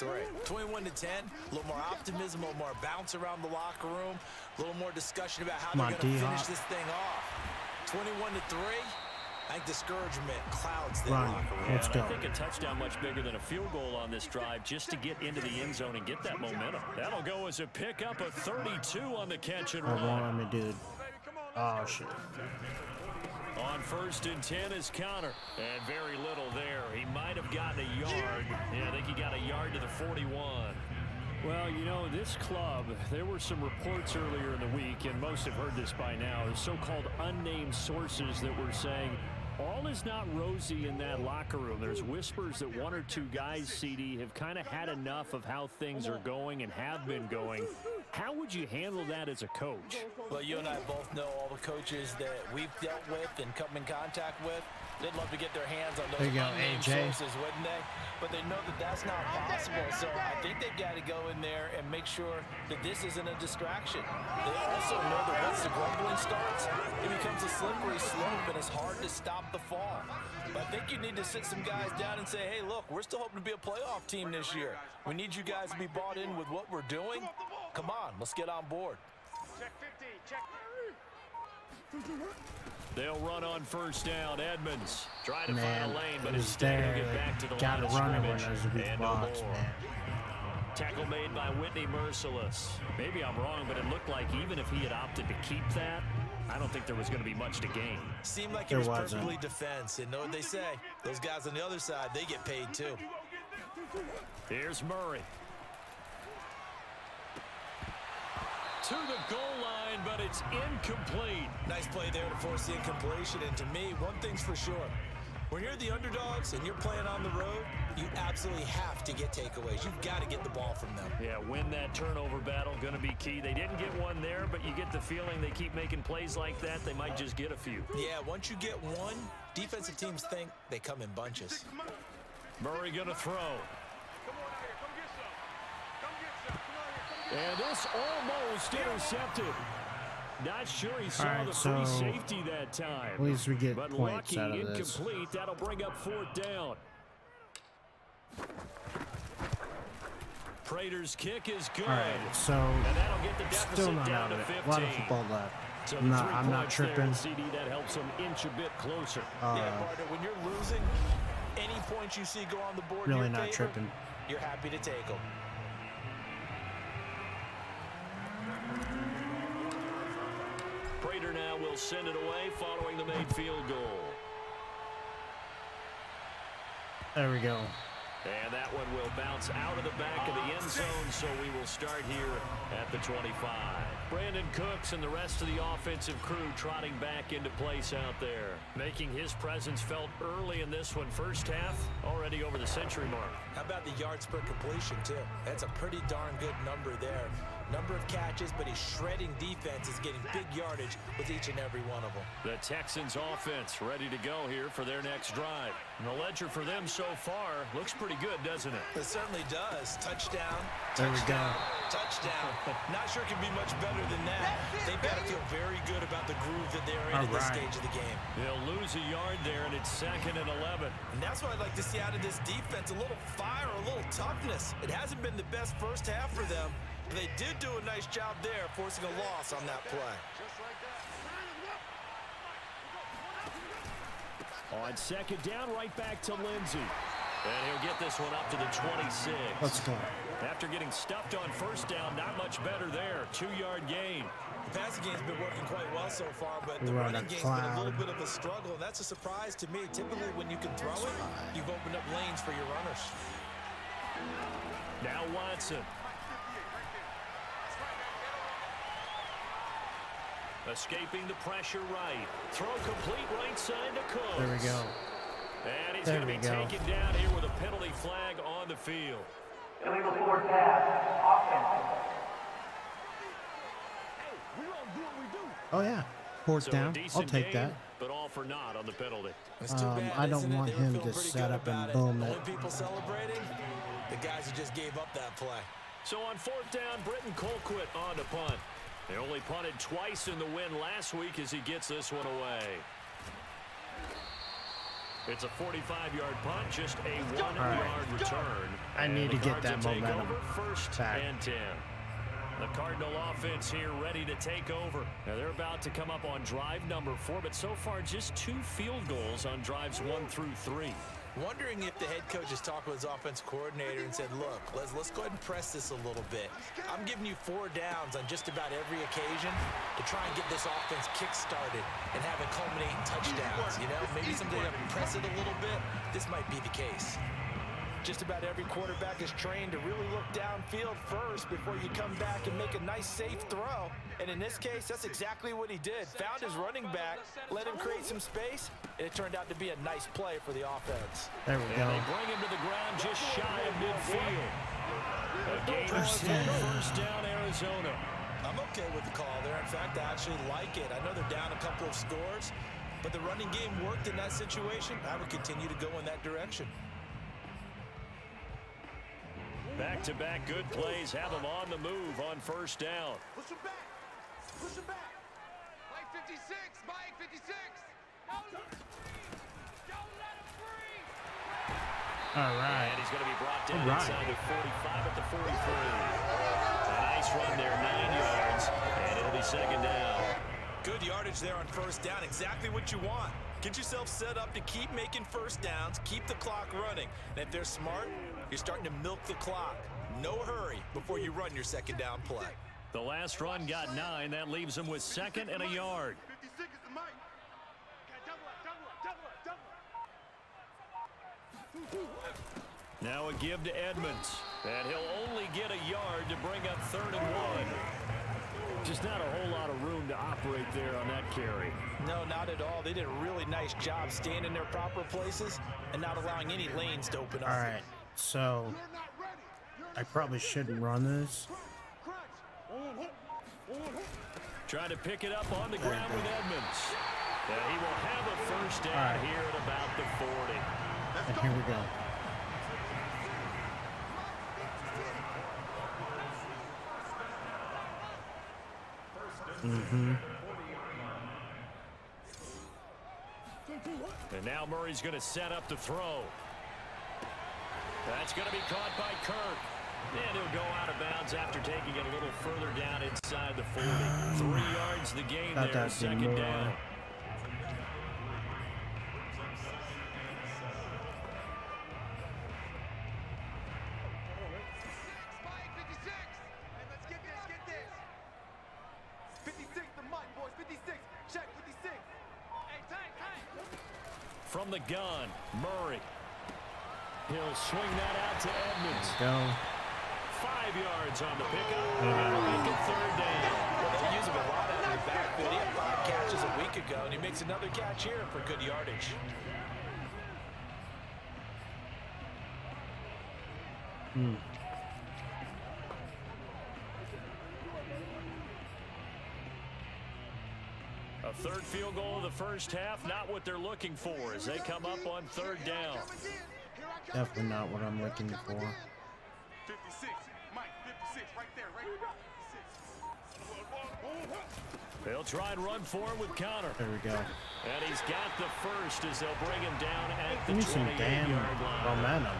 21-10, a little more optimism, a little more bounce around the locker room, a little more discussion about how Come they're on, going to D-Hop. finish this thing off. 21-3, I think discouragement clouds that Run. locker room. Let's And go. I think a touchdown much bigger than a field goal on this drive just to get into the end zone and get that momentum. That'll go as a pickup of 32 on the catch and I run. want me, dude. Oh, shit. On 1st and 10 is Connor. And very little there. He might have gotten a yard. Yeah, I think he got a yard to the 41. Well, you know, this club, there were some reports earlier in the week, and most have heard this by now, the so-called unnamed sources that were saying all is not rosy in that locker room. There's whispers that 1 or 2 guys, CD, have kind of had enough of how things are going and have been going. How would you handle that as a coach? Well, you and I both know all the coaches that we've dealt with and come in contact with. They'd love to get their hands on those There you go, unnamed AJ. sources, wouldn't they? But they know that that's not possible. So I think they've got to go in there and make sure that this isn't a distraction. They also know that once the grumbling starts, it becomes a slippery slope and it's hard to stop the fall. But I think you need to sit some guys down and say, hey, look, we're still hoping to be a playoff team this year. We need you guys to be bought in with what we're doing. Come on, let's get on board. Check 15, check. They'll run on 1st down. Edmonds trying to Man, find a lane, but it was instead he'll there. get back to the Gotta line of run it when scrimmage. there's a big And box, no more. man. Tackle made by Whitney Merciless. Maybe I'm wrong, but it looked like even if he had opted to keep that, I don't think there was going to be much to gain. Seemed like There it was wasn't. perfectly defense. And know what they say? Those guys on the other side, they get paid too. Here's Murray. To the goal line, but it's incomplete. Nice play there to force the incompletion. And to me, one thing's for sure. When you're the underdogs and you're playing on the road, you absolutely have to get takeaways. You've got to get the ball from them. Yeah, win that turnover battle, going to be key. They didn't get one there, but you get the feeling they keep making plays like that, they might just get a few. Yeah, once you get one, defensive teams think they come in bunches. Murray going to throw. Come on out here, come get some. Come get some. Come on here, come get And this almost intercepted. Not sure he saw All right, the free so safety that time. At least we get But points lucky, out of this. incomplete. That'll bring up 4th down. Prater's kick is good. All right, so And that'll get the deficit still not down out of to it. 15. A lot of football left. So I'm the not, 3 I'm not points there tripping. in CD, that helps them inch a bit closer. Yeah, partner, when you're losing, any points you see go on the board in Really your not favor, tripping. you're happy to take them. Prater now will send it away following the made field goal. There we go. And that one will bounce out of the back of the end zone, so we will start here at the 25. Brandon Cooks and the rest of the offensive crew trotting back into place out there, making his presence felt early in this one. First half, already over the century mark. How about the yards per completion, too? That's a pretty darn good number there. number of catches, but he's shredding defenses, getting big yardage with each and every one of them. The Texans offense ready to go here for their next drive. And the ledger for them so far looks pretty good, doesn't it? It certainly does. Touchdown, There we go. touchdown. Not sure it can be much better than that. They've got to feel very good about the groove that they're in at this stage of the game. They'll lose a yard there, and it's 2nd and 11. And that's what I'd like to see out of this defense, a little fire, a little toughness. It hasn't been the best first half for them, but they did do a nice job there, forcing a loss on that play. On 2nd down, right back to Lindsey. And he'll get this one up to the 26. Let's go. After getting stuffed on 1st down, not much better there. 2-yard gain. The passing game's been working quite well so far, but the Run a running game's been a little cloud. bit of a struggle, and that's a surprise to me. Typically, when you can throw it, you've opened up lanes for your runners. Now Watson. Escaping the pressure right. Throw complete right side to Cooks. There we go. And he's There going to we be go. taken down here with a penalty flag on the field. Illegal forward pass, offense. Oh, yeah. 4th So a down. I'll decent take gain, that. but all for naught on the penalty. It's too bad, I don't isn't it? want They were him feeling to pretty set good up and about it. boom The it. only people celebrating, the guys who just gave up that play. So on 4th down, Britton Colquitt on to punt. They only punted twice in the win last week as he gets this one away. It's a 45-yard punt, just a 1-yard return. I need to And the get Cards that will take momentum over 1st back. and 10. The Cardinal offense here ready to take over. Now they're about to come up on drive number 4, but so far just 2 field goals on drives 1 through 3. Wondering if the head coach has talked with his offensive coordinator and said, look, let's go ahead and press this a little bit. I'm giving you 4 downs on just about every occasion to try and get this offense kick-started and have it culminate in touchdowns. You know, maybe someday to press it a little bit, this might be the case. Just about every quarterback is trained to really look downfield first before you come back and make a nice, safe throw. And in this case, that's exactly what he did. Found his running back, let him create some space, and it turned out to be a nice play for the offense. There we And go. they bring him to the ground just shy of midfield. A gain on First down. 1st down, Arizona. I'm okay with the call there. In fact, I actually like it. I know they're down a couple of scores, but the running game worked in that situation. I would continue to go in that direction. Back-to-back good plays have him on the move on 1st down. Push him back. Push him back. Mike 56. Mike 56. Don't let him free. All right. And he's going to be brought down All right. inside the 45 at the 43. A nice run there, 9 yards, and it'll be 2nd down. Good yardage there on 1st down. Exactly what you want. Get yourself set up to keep making 1st downs, keep the clock running. And if they're smart, you're starting to milk the clock. No hurry before you run your 2nd down play. The last run got 9. That leaves him with 2nd and a yard. 56 is the mic. Okay, double up. Now a give to Edmonds. And he'll only get a yard to bring up 3rd and 1. Just not a whole lot of room to operate there on that carry. No, not at all. They did a really nice job staying in their proper places and not allowing any lanes to open up. All right. So I probably shouldn't run this. Trying to pick it up on the ground with Edmonds. He will have a 1st down All right. here at about the 40. And here we go. And now Murray's going to set up the throw. That's going to be caught by Kirk. And he'll go out of bounds after taking it a little further down inside the 40. 3 yards the gain Thought there, that'd be 2nd more. down. Mike 56. Hey, let's get this. 56 the mic, boys. 56. Check 56. Hey, tank. From the gun, Murray. He'll swing that out to Edmonds. Go. 5 yards on the pickup. That'll make it 3rd down. Well, they use him a lot out of the backfield. He had 5 catches a week ago, and he makes another catch here for good yardage. A third field goal of the first half, not what they're looking for as they come up on third down. Definitely not what I'm looking for. 56, Mike, 56, right there, right there. They'll try and run for him with Connor. There we go. And he's got the first as they'll bring him down at the Give me some damn 28-yard line. momentum.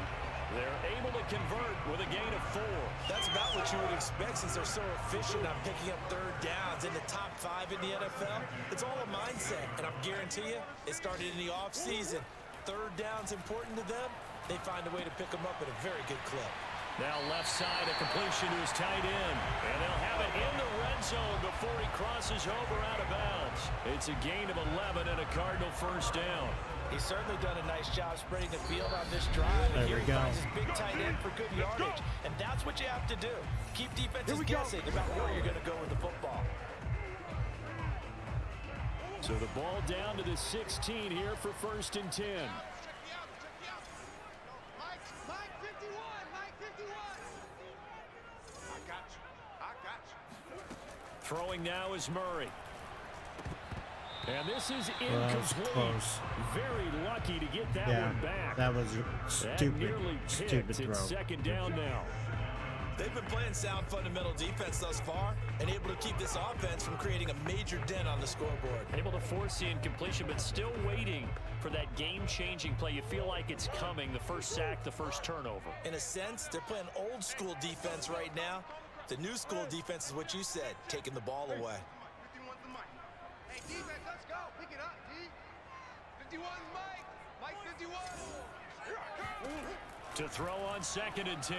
They're able to convert with a gain of 4. That's about what you would expect since they're so efficient on picking up third downs in the top 5 in the NFL. It's all a mindset, and I guarantee you, it started in the offseason. Third down's important to them. They find a way to pick them up at a very good clip. Now left side, a completion to his tight end. And they'll have it in the red zone before he crosses over out of bounds. It's a gain of 11 and a Cardinal first down. He's certainly done a nice job spreading the field on this drive. There And here we he go. finds his big tight end for good yardage. And that's what you have to do. Keep defenses guessing about where you're going to go with the football. So the ball down to the 16 here for first and 10. Throwing now is Murray. And this is That was incomplete. close. Very lucky to get that Yeah, one back. that was That stupid. nearly Stupid picked. throw. It's second down now. They've been playing sound fundamental defense thus far and able to keep this offense from creating a major dent on the scoreboard. Able to force the incompletion, but still waiting for that game-changing play. You feel like it's coming, the first sack, the first turnover. In a sense, they're playing old school defense right now. The new school defense is what you said, taking the ball away. 51's the Mike. Hey, defense, let's go. Pick it up, D. 51's Mike. Mike 51. To throw on second and 10.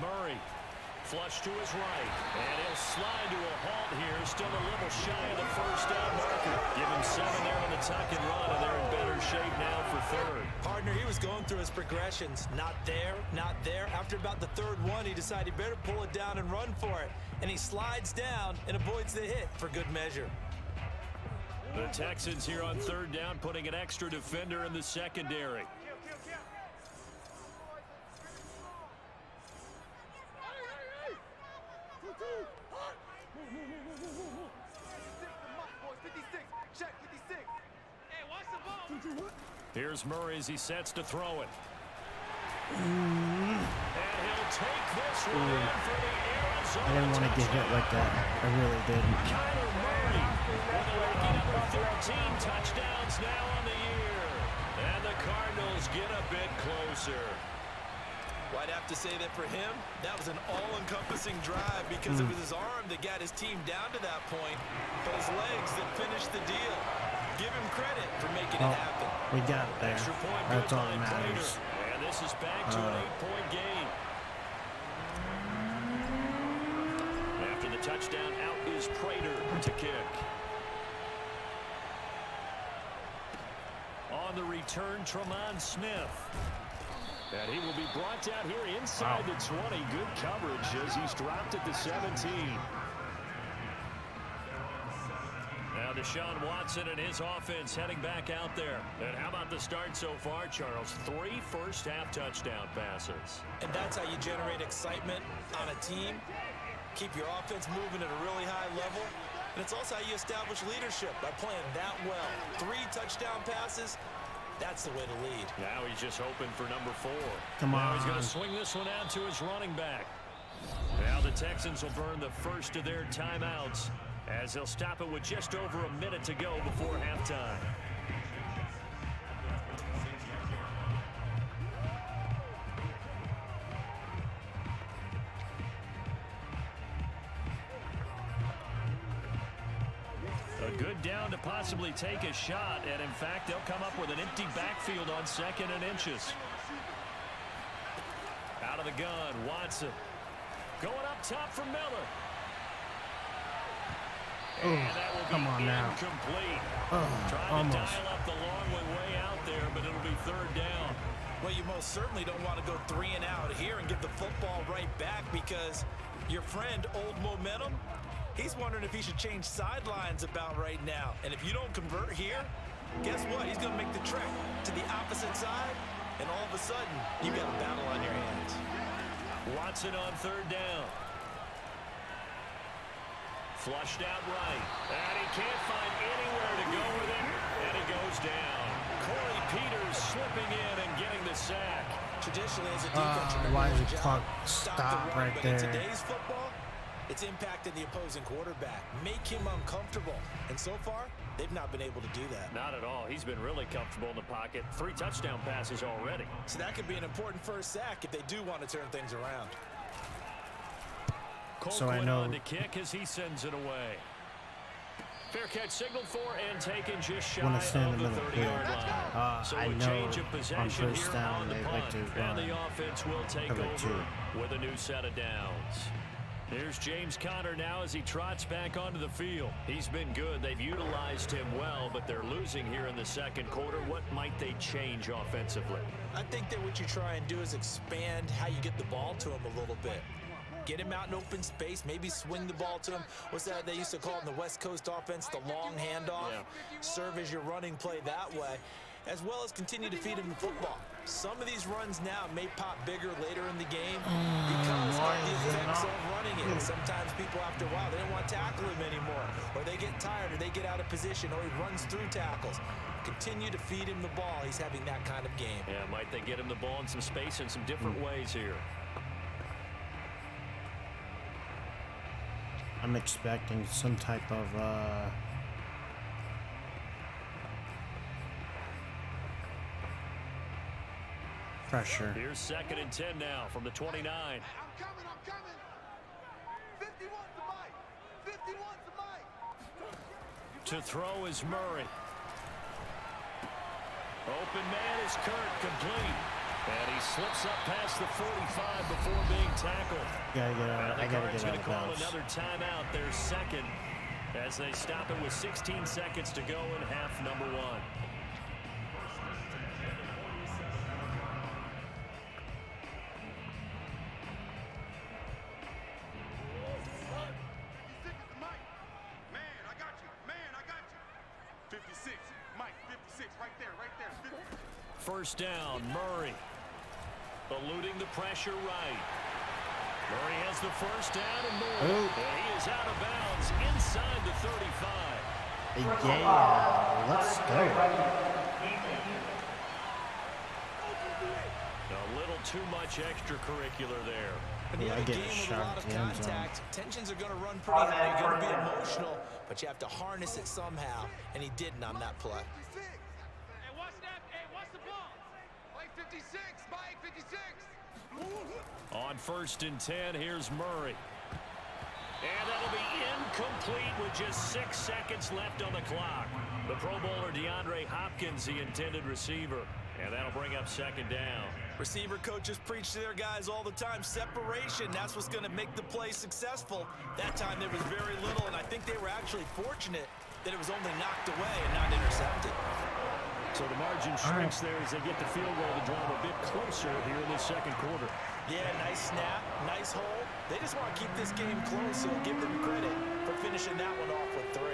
Murray. Flush to his right. And he'll slide to a halt here. Still a little shy of the first down marker. Give him 7 there on the tuck and run, and they're in better shape now for third. Partner, he was going through his progressions. Not there, not there. After about the third one, he decided he better pull it down and run for it. And he slides down and avoids the hit for good measure. The Texans here on third down, putting an extra defender in the secondary. Here's Murray as he sets to throw it. And he'll take this one in for the Arizona I didn't want to get hit like that. I really didn't. Kyler Murray with a lucky number 13 touchdowns now on the year. And the Cardinals get a bit closer. Well, I'd have to say that for him, that was an all-encompassing drive because it was his arm that got his team down to that point, but his legs that finished the deal. Give him credit for making it happen. We got it there. Extra point That's good all by that matters. Prater. And this is back to an 8-point game. After the touchdown, out is Prater to kick. On the return, Tremont Smith. And he will be brought down here inside the 20. Good coverage as he's dropped at the 17. Now Deshaun Watson and his offense heading back out there. And how about the start so far, Charles? 3 first-half touchdown passes. And that's how you generate excitement on a team. Keep your offense moving at a really high level. And it's also how you establish leadership by playing that well. 3 touchdown passes. That's the way to lead. Now he's just hoping for number 4. Come Now he's on. going to swing this one out to his running back. Now the Texans will burn the first of their timeouts as they'll stop it with just over a minute to go before halftime. A good down to possibly take a shot, and in fact, they'll come up with an empty backfield on second and inches. Out of the gun, Watson. Going up top for Miller. And that will come on be now. incomplete. Trying Almost. to dial up the long way out there, but it'll be third down. Well, you most certainly don't want to go 3 and out here and give the football right back because your friend, Old Momentum, he's wondering if he should change sidelines about right now. And if you don't convert here, guess what? He's going to make the trek to the opposite side, and all of a sudden, you've got a battle on your hands. Watson on third down. Flushed out right. And he can't find anywhere to go with it. And he goes down. Corey Peters slipping in and getting the sack. Traditionally, as a defense, why is your the job, clock stop stop the run, right but there? in today's football, it's impacting the opposing quarterback. Make him uncomfortable. And so far, they've not been able to do that. Not at all. He's been really comfortable in the pocket. 3 touchdown passes already. So that could be an important first sack if they do want to turn things around. So I know- on to kick as he sends it away. Fair catch signaled for and taken just shy Wanna stand of in the the middle, 30-yard yeah. line. So I a know change of on possession first here down on the they punt. like to And run. the offense will take Cover over two. with a new set of downs. Here's James Conner now as he trots back onto the field. He's been good. They've utilized him well, but they're losing here in the second quarter. What might they change offensively? I think that what you try and do is expand how you get the ball to him a little bit. Get him out in open space, maybe swing the ball to him. What's that they used to call in the West Coast offense, the long handoff? Yeah. Serve as your running play that way, as well as continue to feed him the football. Some of these runs now may pop bigger later in the game because of the effects of running it. Sometimes people, after a while, they don't want to tackle him anymore, or they get tired, or they get out of position, or he runs through tackles. Continue to feed him the ball. He's having that kind of game. Yeah, might they get him the ball in some space in some different ways here? I'm expecting some type of pressure. Here's 2nd and 10 now from the 29. I'm coming, I'm coming. 51's the mic. 51's the mic. To throw is Murray. Open man is Kurt, complete. And he slips up past the 45 before being tackled. Gotta get out. I gotta get out Going to of call bounds. another timeout, their second, as they stop it with 16 seconds to go in half number 1. Man, I got you. Man, I got you. 56. Mike, 56. Right there, right there. 50. First down, Murray. Eluding the pressure right. Murray has the first down and more. Oh. And he is out of bounds inside the 35. Yeah, let's go. A little too much extracurricular there. When you Yeah, have I a get game a with a shot lot at of the end zone. contact, tensions are going to run pretty high. You're going to be emotional, but you have to harness it somehow, and he didn't on that play. 56. Hey, watch that. Hey, watch the ball. Mike, 56. Mike, 56. On 1st and 10, here's Murray. And that'll be incomplete with just 6 seconds left on the clock. The Pro Bowler DeAndre Hopkins, the intended receiver. And that'll bring up 2nd down. Receiver coaches preach to their guys all the time. Separation, that's what's going to make the play successful. That time there was very little, and I think they were actually fortunate that it was only knocked away and not intercepted. So the margin shrinks there as they get the field goal to draw them a bit closer here in the second quarter. Yeah, nice snap, nice hold. They just want to keep this game close, so give them credit for finishing that one off with 3.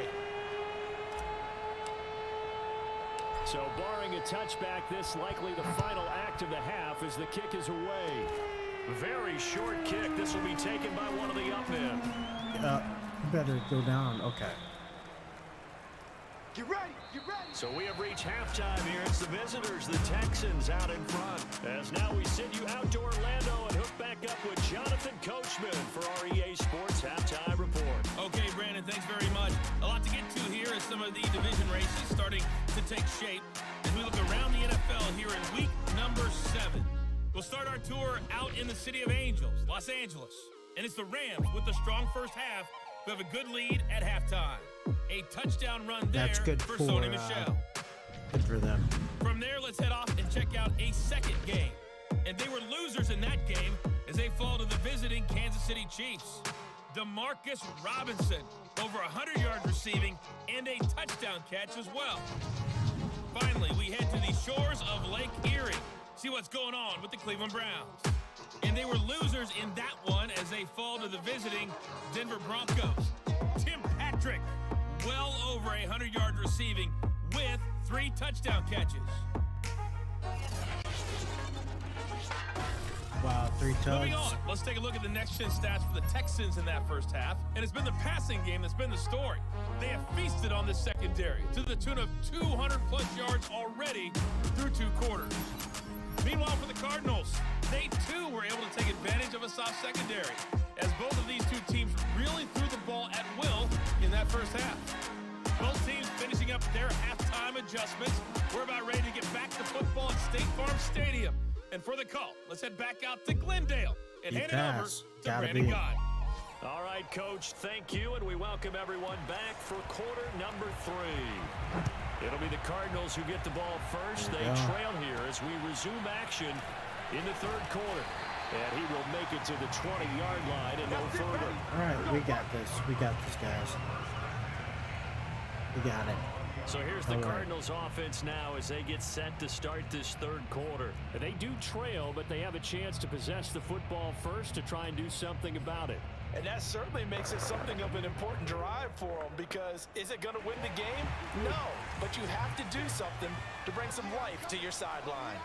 So barring a touchback, this likely the final act of the half as the kick is away. Very short kick. This will be taken by one of the up men. Better go down. Okay. Get ready, get ready. So we have reached halftime here. It's the visitors, the Texans, out in front. As now we send you out to Orlando and hook back up with Jonathan Coachman for our EA Sports Halftime Report. Okay, Brandon, thanks very much. A lot to get to here as some of the division races starting to take shape as we look around the NFL here in week number 7. We'll start our tour out in the city of Angels, Los Angeles. And it's the Rams with the strong first half who have a good lead at halftime. A touchdown run there That's good for for Sony Michel. good for them. From there, let's head off and check out a second game. And they were losers in that game as they fall to the visiting Kansas City Chiefs. DeMarcus Robinson, over 100 yards receiving and a touchdown catch as well. Finally, we head to the shores of Lake Erie. See what's going on with the Cleveland Browns. And they were losers in that one as they fall to the visiting Denver Broncos. Tim Patrick, well over 100 yards receiving with 3 touchdown catches. Wow, 3 Moving tugs. on, let's take a look at the next-gen stats for the Texans in that first half. And it's been the passing game that's been the story. They have feasted on this secondary to the tune of 200-plus yards already through 2 quarters. Meanwhile, for the Cardinals, they too were able to take advantage of a soft secondary, as both of these two teams really threw the ball at will in that first half. Both teams finishing up their halftime adjustments. We're about ready to get back to football at State Farm Stadium. And for the call, let's head back out to Glendale and hand it over to Brandon God. All right, Coach, thank you, and we welcome everyone back for quarter number 3. It'll be the Cardinals who get the ball first. They trail here as we resume action in the 3rd quarter. And he will make it to the 20-yard line and no further. All right, we got this. We got this, guys. We got it. So here's the Cardinals offense now as they get set to start this 3rd quarter. They do trail, but they have a chance to possess the football first to try and do something about it. And that certainly makes it something of an important drive for them, because is it going to win the game? No, but you have to do something to bring some life to your sideline.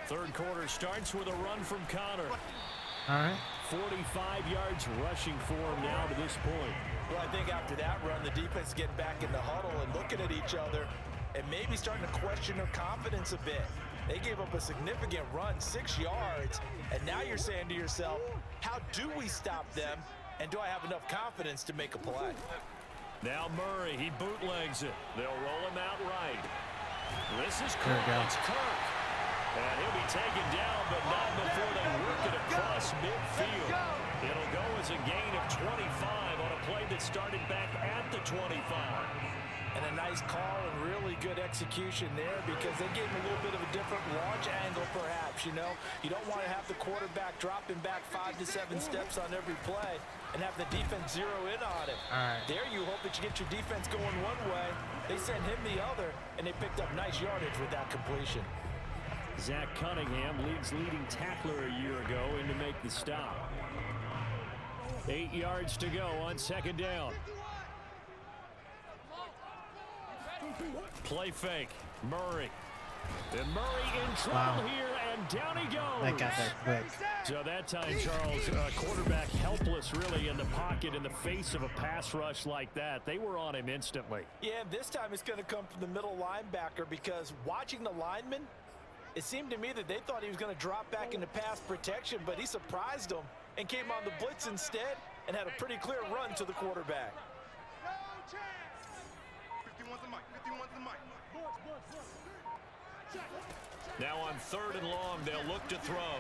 3rd quarter starts with a run from Connor. All right. 45 yards rushing for him now to this point. Well, I think after that run, the defense getting back in the huddle and looking at each other and maybe starting to question their confidence a bit. They gave up a significant run, 6 yards, and now you're saying to yourself, how do we stop them, and do I have enough confidence to make a play? Now Murray, he bootlegs it. They'll roll him out right. This is There we go. It's Kirk. And he'll be taken down, but not before they work it across midfield. It'll go as a gain of 25 on a play that started back at the 25. And a nice call and really good execution there, because they gave him a little bit of a different launch angle perhaps, you know. You don't want to have the quarterback dropping back 5 to 7 steps on every play and have the defense zero in on him. There you hope that you get your defense going one way. They sent him the other, and they picked up nice yardage with that completion. Zach Cunningham, league's leading tackler a year ago, in to make the stop. 8 yards to go on 2nd down. Play fake. Murray. And Murray in trouble here, and down he goes. That got there quick. So that time, Charles, quarterback helpless really in the pocket in the face of a pass rush like that. They were on him instantly. Yeah, this time it's going to come from the middle linebacker, because watching the lineman, it seemed to me that they thought he was going to drop back into pass protection, but he surprised them and came on the blitz instead and had a pretty clear run to the quarterback. No chance. 51's the mic. 51's the mic. Now on 3rd and long, they'll look to throw.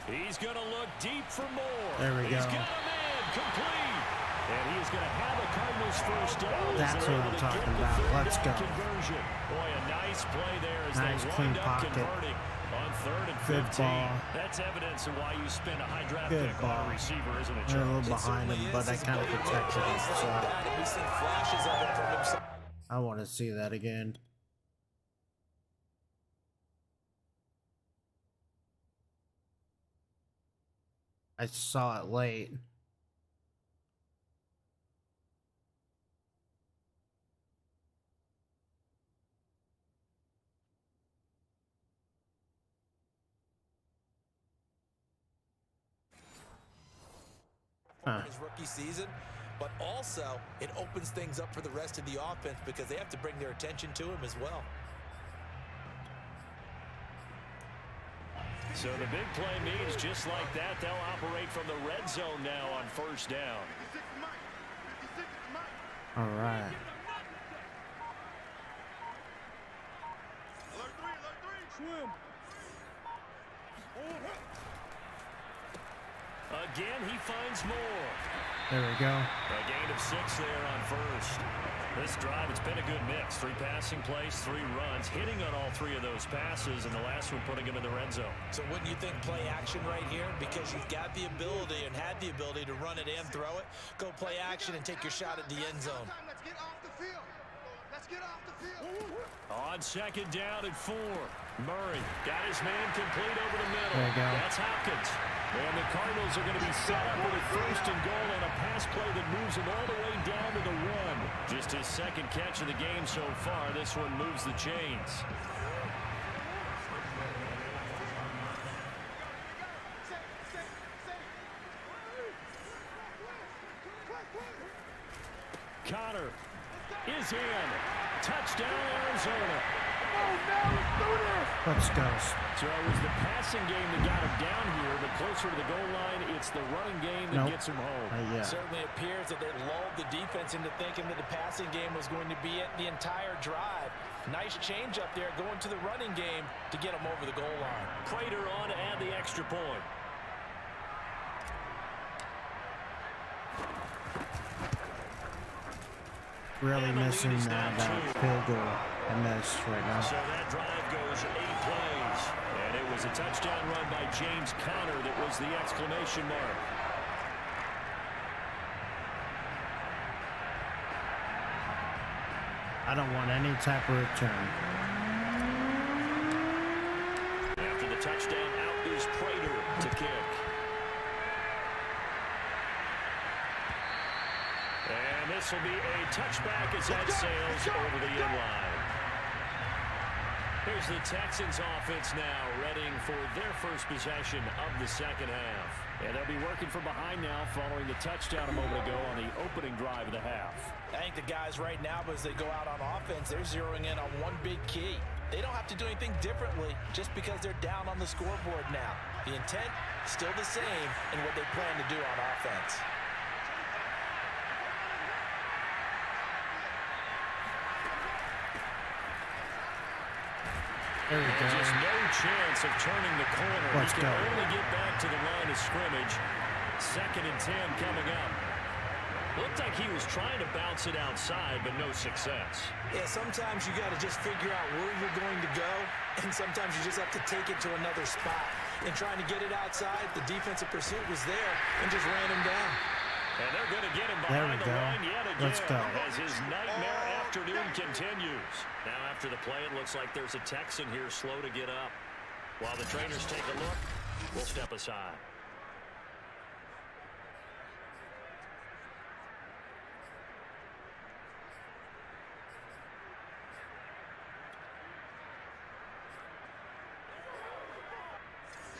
He's going to look deep for more. There we go. He's got a man complete. And he's going to have a Cardinals first down. That's what I'm talking about. Let's go. Conversion. Boy, a nice play there as Nice, they clean wind up pocket. converting on 3rd and 15. Good ball. That's evidence of why you spend a high draft Good pick ball. on a receiver, isn't it, They're a Charles? little behind him, but I kind of protected him. So We've seen flashes of it from himself. I want to see that again. I saw it late. His rookie season, but also it opens things up for the rest of the offense, because they have to bring their attention to him as well. So the big play means just like that, they'll operate from the red zone now on 1st down. 56 the mic. 56 the mic. All right. Alert 3, alert 3. Swim. Again, he finds more. There we go. A gain of 6 there on 1st. This drive, it's been a good mix. 3 passing plays, 3 runs, hitting on all 3 of those passes, and the last one putting him in the red zone. So wouldn't you think play action right here? Because you've got the ability and had the ability to run it and throw it. Go play action and take your shot at the end zone. Let's get off the field. Let's get off the field. On 2nd down at 4. Murray got his man complete over the middle. There you go. That's Hopkins. And the Cardinals are going to be set up with a 1st and goal on a pass play that moves him all the way down to the 1. Just his 2nd catch of the game so far. This one moves the chains. Connor is in. Touchdown, Arizona. Let's go. So it was the passing game that got him down here, but closer to the goal line, it's the running game that gets him home. Yeah. Certainly appears that they lulled the defense into thinking that the passing game was going to be it the entire drive. Nice change up there going to the running game to get him over the goal line. Prater on to add the extra point. Really missing that field goal. I missed right now. So that drive goes 8 plays. And it was a touchdown run by James Conner that was the exclamation mark. I don't want any type of return. After the touchdown, out is Prater to kick. And this will be a touchback as that sails over the inline. Here's the Texans offense now, readying for their first possession of the second half. And they'll be working from behind now following the touchdown a moment ago on the opening drive of the half. I think the guys right now, as they go out on offense, they're zeroing in on one big key. They don't have to do anything differently just because they're down on the scoreboard now. The intent, still the same in what they plan to do on offense. There we go. Just no chance of turning the corner. Let's he can go. only get back to the line of scrimmage. 2nd and 10 coming up. Looked like he was trying to bounce it outside, but no success. Yeah, sometimes you got to just figure out where you're going to go, and sometimes you just have to take it to another spot. And trying to get it outside, the defensive pursuit was there and just ran him down. And they're going to get him There behind we the go. line yet again Let's go. as his nightmare afternoon continues. Now after the play, it looks like there's a Texan here slow to get up. While the trainers take a look, we'll step aside.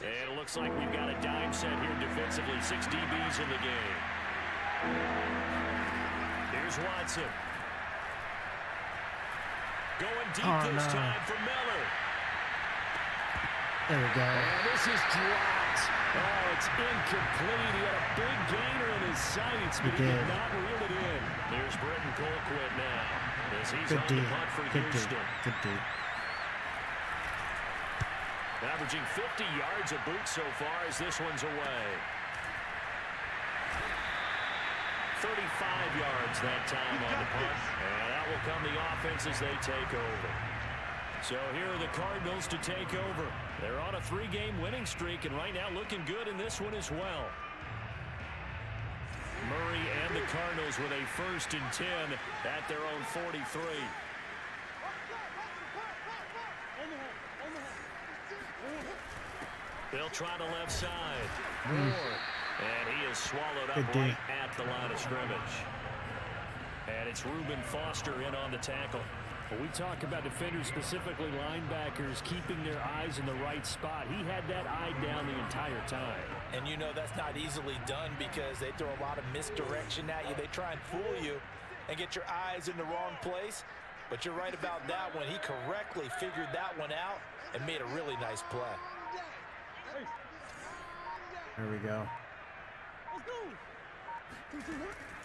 And it looks like we've got a dime set here defensively. 6 DBs in the game. Here's Watson. Going deep this time for Miller. There we go. And this is dropped. Oh, it's incomplete. He had a big gainer in his sights, but he did not reel it in. Here's Britton Colquitt now. As he's Good on D. the punt for Good D. Houston. Good D. Averaging 50 yards a boot so far as this one's away. 35 yards that time on the punt. And out will come the offense as they take over. So here are the Cardinals to take over. They're on a 3-game winning streak and right now looking good in this one as well. Murray and the Cardinals with a 1st and 10 at their own 43. They'll try the left side. And he is swallowed up right at the line of scrimmage. And it's Reuben Foster in on the tackle. Well, we talk about defenders, specifically linebackers, keeping their eyes in the right spot. He had that eye down the entire time. And you know that's not easily done because they throw a lot of misdirection at you. They try and fool you and get your eyes in the wrong place. But you're right about that one. He correctly figured that one out and made a really nice play. There we go.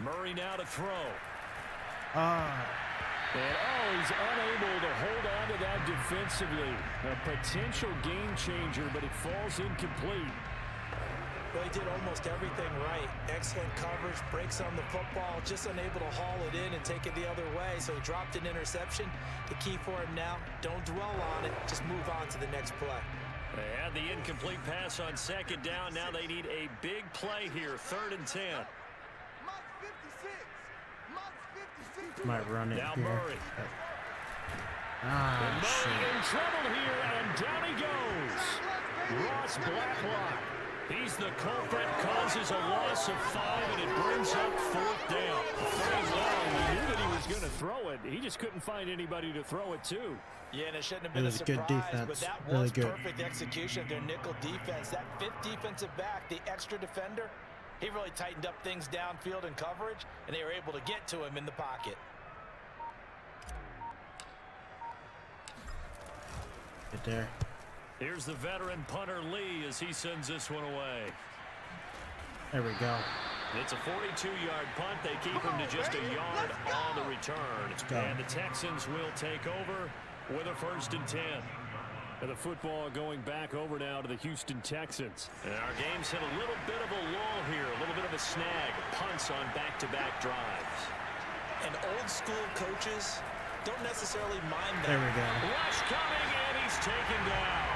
Murray now to throw. And he's unable to hold on to that defensively. A potential game changer, but it falls incomplete. Well, he did almost everything right. Excellent coverage, breaks on the football, just unable to haul it in and take it the other way. So he dropped an interception. The key for him now, don't dwell on it. Just move on to the next play. They had the incomplete pass on 2nd down. Now they need a big play here, 3rd and 10. Might run it now here. Murray. Ah, Murray shit. in trouble here, and down he goes. Ross Blacklock. He's the culprit, causes a loss of 5, and it brings up 4th down. 3rd down. He knew that he was going to throw it. He just couldn't find anybody to throw it to. Yeah, and it shouldn't have been It was a a good surprise, defense. but that Really was good. perfect execution of their nickel defense. That 5th defensive back, the extra defender, He really tightened up things downfield in coverage, and they were able to get to him in the pocket. Right there. Here's the veteran punter Lee as he sends this one away. There we go. It's a 42-yard punt. They keep him to just a yard on the return. And the Texans will take over with a 1st and 10. And the football going back over now to the Houston Texans. And our game's hit a little bit of a lull here, a little bit of a snag. Punts on back-to-back drives. And old-school coaches don't necessarily mind that. There we go. Rush coming, and he's taken down.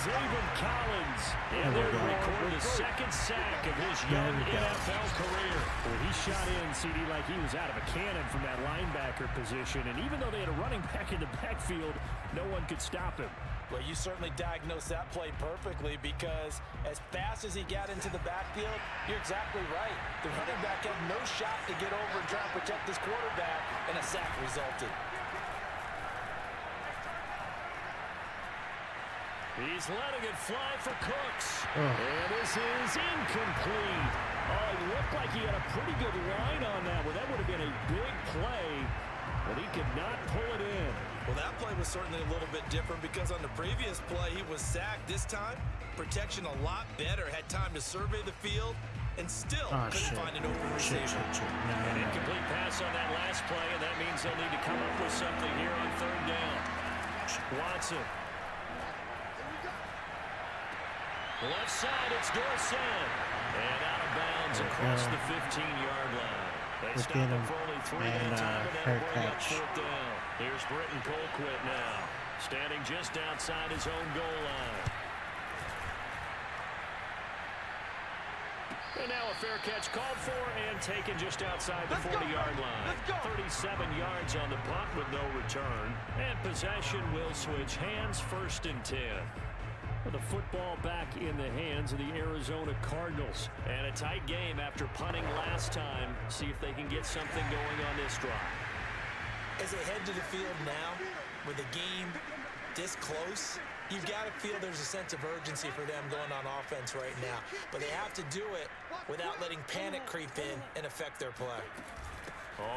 Zayvon Collins. And There we there to go. record the 2nd sack of his young NFL career. Well, he shot in, CD, like he was out of a cannon from that linebacker position. And even though they had a running back in the backfield, no one could stop him. Well, you certainly diagnosed that play perfectly because as fast as he got into the backfield, you're exactly right. The running back had no shot to get over and try to protect his quarterback, and a sack resulted. He's letting it fly for Cooks. And this is incomplete. Oh, it looked like he had a pretty good line on that one. That would have been a big play, but he could not pull it in. Well, that play was certainly a little bit different because on the previous play, he was sacked. This time, protection a lot better. Had time to survey the field and still couldn't find an open receiver. An incomplete pass on that last play, and that means they'll need to come up with something here on 3rd down. Watson. Left side, it's Dorsett. And out of bounds across the 15-yard line. They stop him for only 3 at a time, and that'll bring up 4th down. Here's Britton Colquitt now, standing just outside his own goal line. And now a fair catch called for and taken just outside the 40-yard line. 37 yards on the punt with no return. And possession will switch hands, 1st and 10. The football back in the hands of the Arizona Cardinals. And a tight game after punting last time. See if they can get something going on this drive. As they head to the field now, with the game this close, you've got to feel there's a sense of urgency for them going on offense right now. But they have to do it without letting panic creep in and affect their play.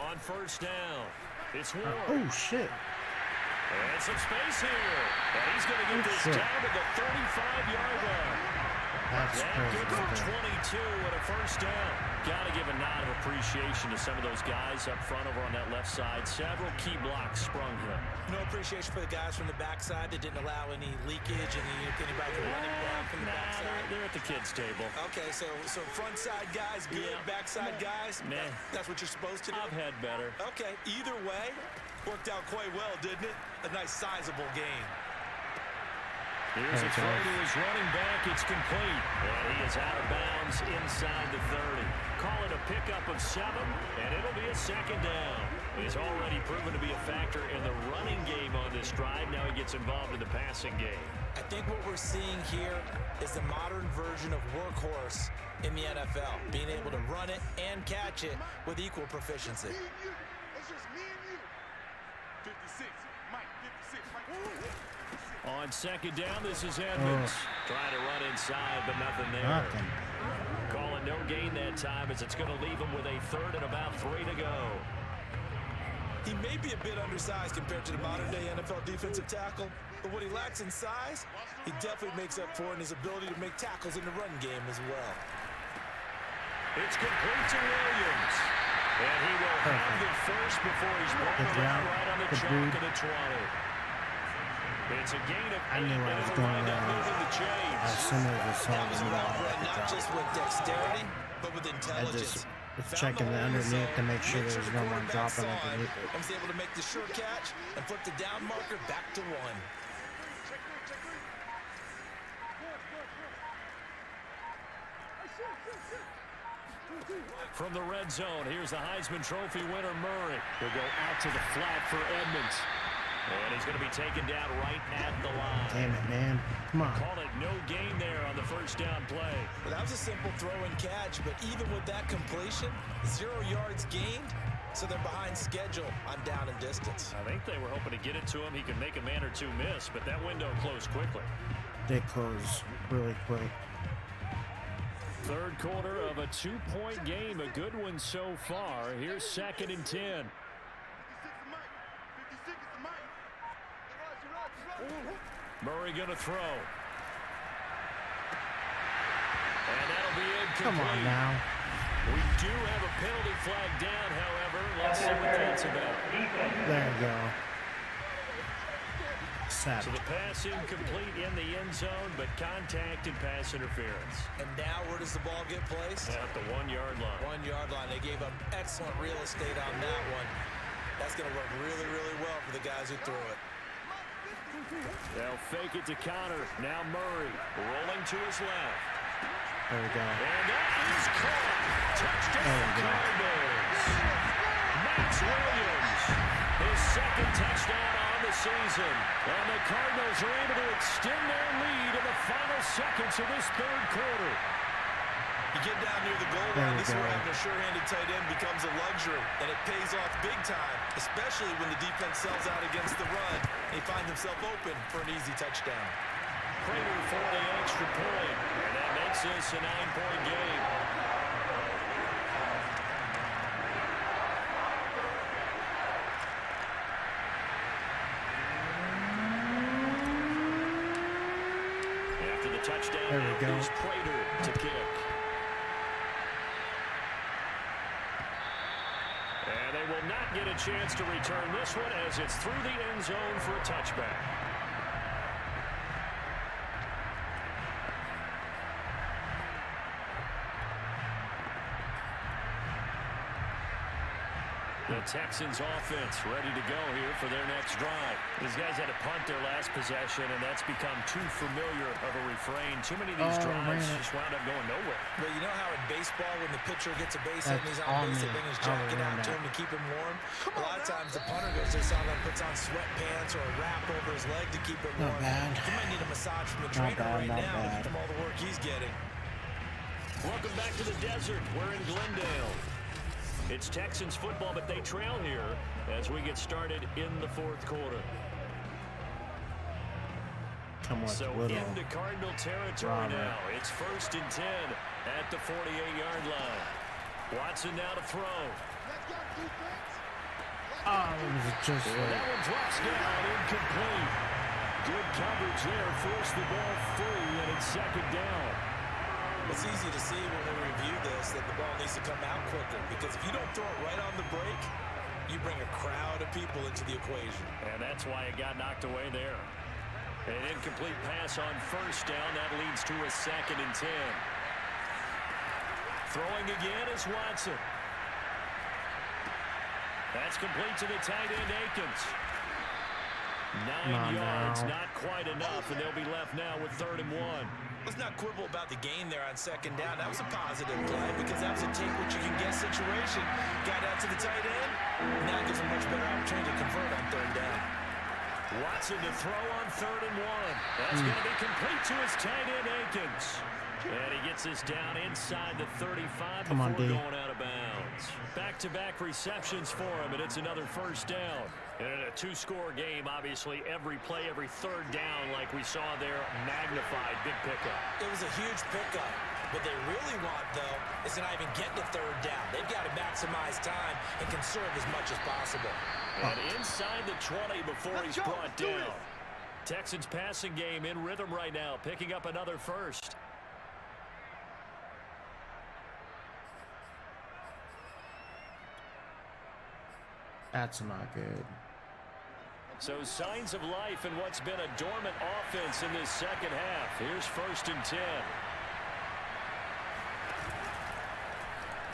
On 1st down, it's Ward. Oh, shit. And some space here. And he's going to get this down to the 35-yard line. That's good for crazy. 22 and a 1st down. Got to give a nod of appreciation to some of those guys up front over on that left side. Several key blocks sprung him. No appreciation for the guys from the backside that didn't allow any leakage and anybody running back from the backside. They're at the kids' table. Okay, so front side guys good, backside guys, Meh. That's what you're supposed to do? I've had better. Okay, either way, worked out quite well, didn't it? A nice sizable game. Here's a throw to his running back. It's complete. And he is out of bounds inside the 30. Call it a pickup of 7, and it'll be a 2nd down. He's already proven to be a factor in the running game on this drive. Now he gets involved in the passing game. I think what we're seeing here is the modern version of workhorse in the NFL. Being able to run it and catch it with equal proficiency. It's just me and you. 56, Mike, 56, Mike. On 2nd down, this is Edmonds. Trying to run inside, but nothing there. Calling no gain that time as it's going to leave him with a 3rd and about 3 to go. He may be a bit undersized compared to the modern-day NFL defensive tackle, but what he lacks in size, he definitely makes up for in his ability to make tackles in the run game as well. It's complete to Williams. And he will have the first before he's brought down right on the chalk of the 20. It's a gain of 8. I knew I was going as soon as I saw That was well bred, not just with dexterity, but with intelligence. It's checking the underneath to make sure there's no one dropping underneath it. And was able to make the sure catch and flip the down marker back to 1. From the red zone, here's the Heisman Trophy winner, Murray. He'll go out to the flat for Edmonds. And he's going to be taken down right at the line. Damn it, man. Come on. Call it no gain there on the 1st down play. Well, that was a simple throw and catch, but even with that completion, 0 yards gained, so they're behind schedule on down and distance. I think they were hoping to get it to him. He could make a man or two miss, but that window closed quickly. They close really quick. Third quarter of a 2-point game. A good one so far. Here's 2nd and 10. Murray going to throw. And that'll be incomplete. Come on now. We do have a penalty flag down, however. Let's see what that's about. There you go. Sad. So the pass incomplete in the end zone, but contact and pass interference. And now where does the ball get placed? At the 1-yard line. 1-yard line. They gave up excellent real estate on that one. That's going to work really, really well for the guys who threw it. They'll fake it to counter. Now Murray rolling to his left. There we go. And that is caught. Touchdown Cardinals. Max Williams, his 2nd touchdown on the season. And the Cardinals are able to extend their lead in the final seconds of this 3rd quarter. You get down near the goal line, this is where having a sure-handed tight end becomes a luxury, and it pays off big time, especially when the defense sells out against the run. He finds himself open for an easy touchdown. Prater for the extra point, and that makes this a 9-point game. After the touchdown, there we go. Here's Prater to kick. And they will not get a chance to return this one as it's through the end zone for a touchback. The Texans offense ready to go here for their next drive. These guys had to punt their last possession, and that's become too familiar of a refrain. Too many of these drives just wound up going nowhere. But you know how in baseball, when the pitcher gets a base hit and he's on base, they bring his jacket out to him to keep him warm? A lot of times the punter goes to something and puts on sweatpants or a wrap over his leg to keep it warm. Not bad. He might need a massage from the trainer right now from all the work he's getting. Welcome back to the desert. We're in Glendale. It's Texans football, but they trail here as we get started in the 4th quarter. Come on, so little into Cardinal territory now. It's 1st and 10 at the 48-yard line. Watson now to throw. Oh, it was just that one drops down, incomplete. Good coverage there, forced the ball free, and it's 2nd down. It's easy to see when we review this that the ball needs to come out quicker, because if you don't throw it right on the break, you bring a crowd of people into the equation. And that's why it got knocked away there. An incomplete pass on 1st down. That leads to a 2nd and 10. Throwing again is Watson. That's complete to the tight end, Akins. 9 yards, not quite enough, and they'll be left now with 3rd and 1. Let's not quibble about the gain there on 2nd down. That was a positive play because that was a take-what-you-can-get situation. Got out to the tight end. Now gives him much better opportunity to convert on 3rd down. Watson to throw on 3rd and 1. That's going to be complete to his tight end, Akins. And he gets this down inside the 35 before going out of bounds. Back-to-back receptions for him, and it's another 1st down. And in a 2-score game, obviously, every play, every 3rd down, like we saw there, magnified, big pickup. It was a huge pickup. What they really want, though, is to not even get to 3rd down. They've got to maximize time and conserve as much as possible. And inside the 20 before he's brought down. Texans passing game in rhythm right now, picking up another 1st. That's not good. So signs of life in what's been a dormant offense in this 2nd half. Here's 1st and 10.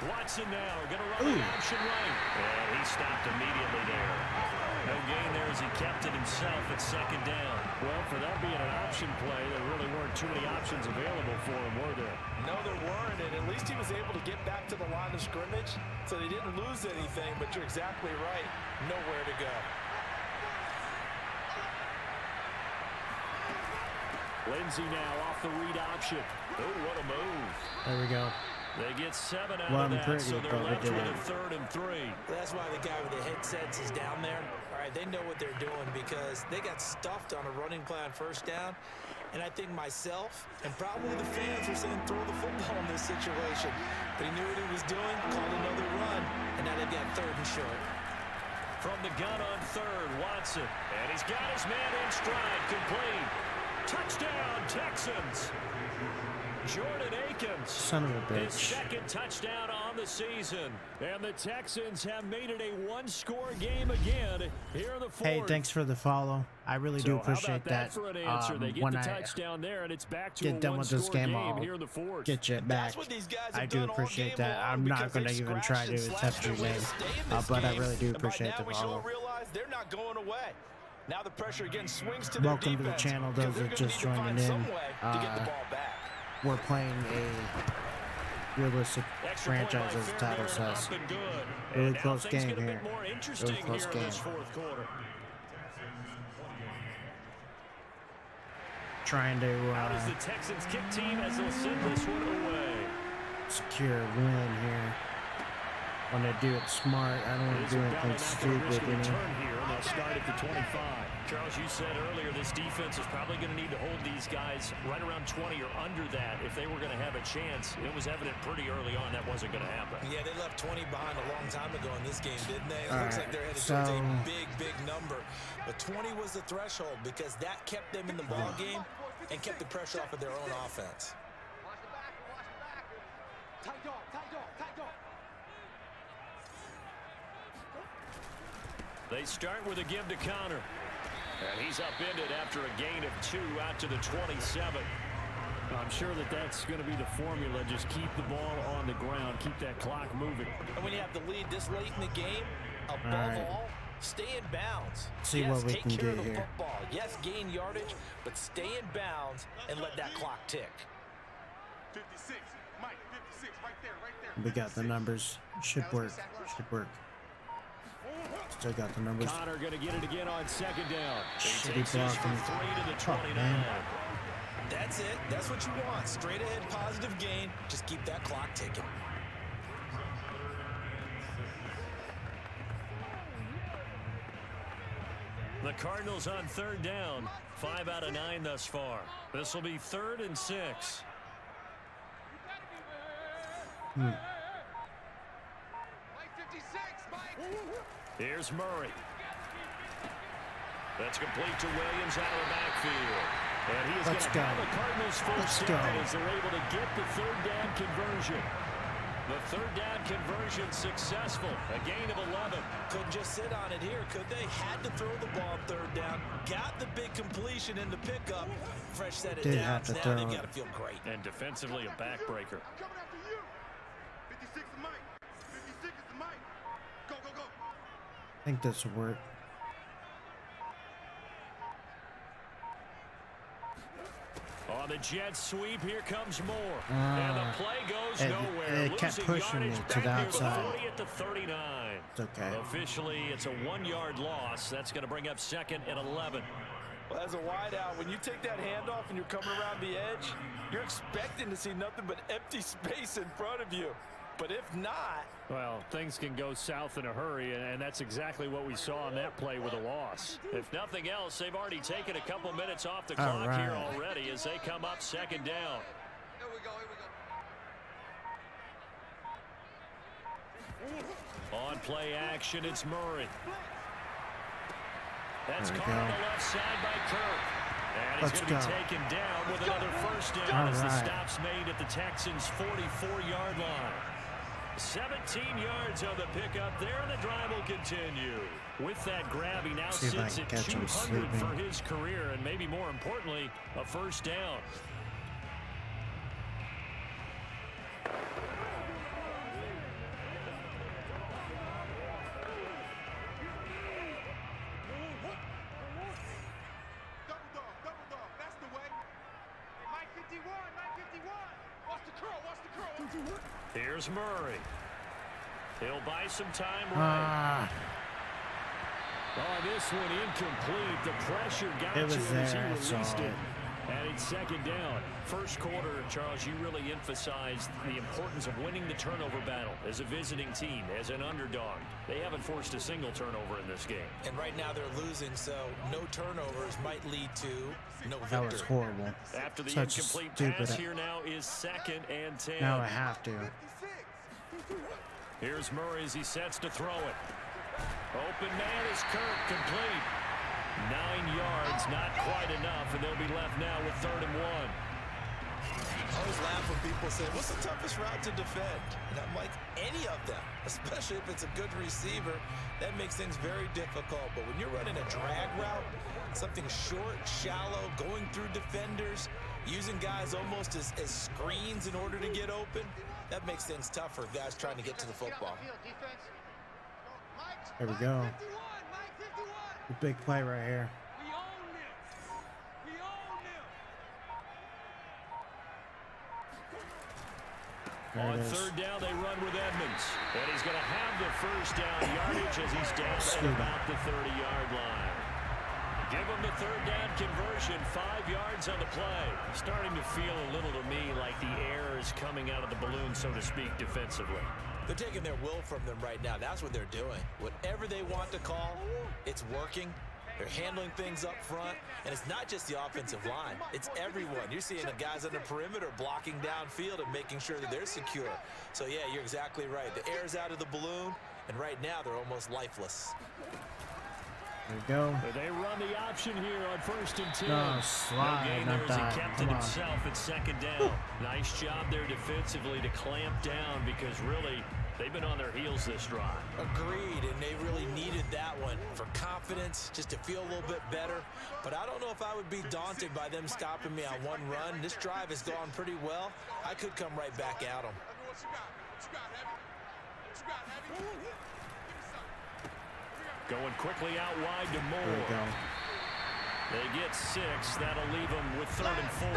Watson now going to run the option right. And he stopped immediately there. No gain there as he kept it himself at 2nd down. Well, for that being an option play, there really weren't too many options available for him, were there? No, there weren't, and at least he was able to get back to the line of scrimmage, so they didn't lose anything, but you're exactly right. Nowhere to go. Lindsey now off the read option. Oh, what a move. There we go. They get 7 out of that, so they're left with a 3rd and 3. That's why the guy with the headsets is down there. All right, they know what they're doing because they got stuffed on a running play on 1st down, And I think myself and probably the fans were saying throw the football in this situation. But he knew what he was doing, called another run, and now they've got 3rd and short. From the gun on 3rd, Watson. And he's got his man in stride, complete. Touchdown, Texans. Jordan Akins. Son of a bitch. His 2nd touchdown on the season. And the Texans have made it a 1-score game again here in the 4th. Hey, thanks for the follow. I really do appreciate that. For an answer? They get when the I touchdown there, and it's back to get a done with this game, I'll here in the 4th. get you back. I do appreciate that. I'm not going to even try to attempt your name, but I really do appreciate the follow. Realize they're not going away. Now the pressure again swings to Welcome to the channel, those that just joining in. We're playing a realistic franchise, as the title says. Really close game here. Really close game. Trying to the Texans kick team as they'll send this one away. Secure a win here. Want to do it smart. I don't want to do anything stupid, you know. They'll start at the 25. Charles, you said earlier this defense is probably going to need to hold these guys right around 20 or under that if they were going to have a chance. It was evident pretty early on that wasn't going to happen. Yeah, they left 20 behind a long time ago in this game, didn't they? It looks like they're headed towards a big number. But 20 was the threshold because that kept them in the ball game and kept the pressure off of their own offense. Watch the back, watch the back. Tight dog, tight dog, tight dog. They start with a give to Connor. And he's upended after a gain of 2 out to the 27. I'm sure that's going to be the formula. Just keep the ball on the ground. Keep that clock moving. And when you have the lead this late in the game, above all, stay in bounds. See what we can do here. Football. Yes, gain yardage, but stay in bounds and let that clock tick. 56, Mike, 56, right there. We got the numbers. Should work. Should work. Still got the numbers. Connor going to get it again on 2nd down. Shitty block from 3 to the 29. That's it. That's what you want. Straight ahead, positive gain. Just keep that clock ticking. The Cardinals on 3rd down. 5 out of 9 thus far. This will be 3rd and 6. Mike 56, Mike. Here's Murray. That's complete to Williams out of the backfield. And he is going to have the Cardinals first down as they're able to get the 3rd down conversion. The 3rd down conversion successful. A gain of 11. Couldn't just sit on it here, could they? Had to throw the ball 3rd down. Got the big completion in the pickup. Fresh set it down. Now they got to feel great. And defensively, a backbreaker. Coming after you. 56 is Mike. 56 is the Mike. Go, go, go. I think this will work. On the jet sweep, here comes Moore. And the play goes nowhere. It kept pushing me to the outside. 40 at the 39. It's okay. Officially, it's a 1-yard loss. That's going to bring up 2nd and 11. Well, as a wideout, when you take that handoff and you're coming around the edge, you're expecting to see nothing but empty space in front of you. But if not... Well, things can go south in a hurry, and that's exactly what we saw on that play with a loss. If nothing else, they've already taken a couple minutes off the clock here already as they come up 2nd down. Here we go, here we go. On play action, it's Murray. That's caught on the left side by Kirk. And he's going to be taken down with another first down as the stop's made at the Texans' 44-yard line. 17 yards on the pickup there, and the drive will continue. With that grab, he now sits at 200 for his career, and maybe more importantly, a first down. Double dog, that's the way. Hey, Mike 51, Mike 51. Watch the curl, watch the curl. Here's Murray. He'll buy some time right. Oh, this one incomplete. The pressure got to him as he released it. And it's second down. First quarter, Charles, you really emphasized the importance of winning the turnover battle as a visiting team, as an underdog. They haven't forced a single turnover in this game. And right now they're losing, so no turnovers might lead to no victory. That was horrible. After the Such incomplete stupid. pass, here now is 2nd and 10. Now I have to. Here's Murray as he sets to throw it. Open man is Kirk, complete. 9 yards, not quite enough, and they'll be left now with 3rd and 1. I always laugh when people say, what's the toughest route to defend? And I'm like, any of them, especially if it's a good receiver. That makes things very difficult. But when you're running a drag route, something short, shallow, going through defenders, using guys almost as screens in order to get open, that makes things tough for guys trying to get to the football. There we go. A big play right here. On 3rd down, they run with Edmonds. And he's going to have the first down yardage as he's down at about the 30-yard line. Give him the 3rd down conversion, 5 yards on the play. Starting to feel a little to me like the air is coming out of the balloon, so to speak, defensively. They're taking their will from them right now. That's what they're doing. Whatever they want to call, it's working. They're handling things up front, and it's not just the offensive line. It's everyone. You're seeing the guys on the perimeter blocking downfield and making sure that they're secure. So, yeah, you're exactly right. The air's out of the balloon, and right now they're almost lifeless. There we go. They run the option here on 1st and 10. No, slide, no gain not there as that. he kept Come it on. himself at 2nd down. Nice job there defensively to clamp down because really they've been on their heels this drive. Agreed, and they really needed that one for confidence, just to feel a little bit better. But I don't know if I would be daunted by them stopping me on one run. This drive has gone pretty well. I could come right back at them. Going quickly out wide to Moore. There we go. They get 6. That'll leave them with 3rd and 4.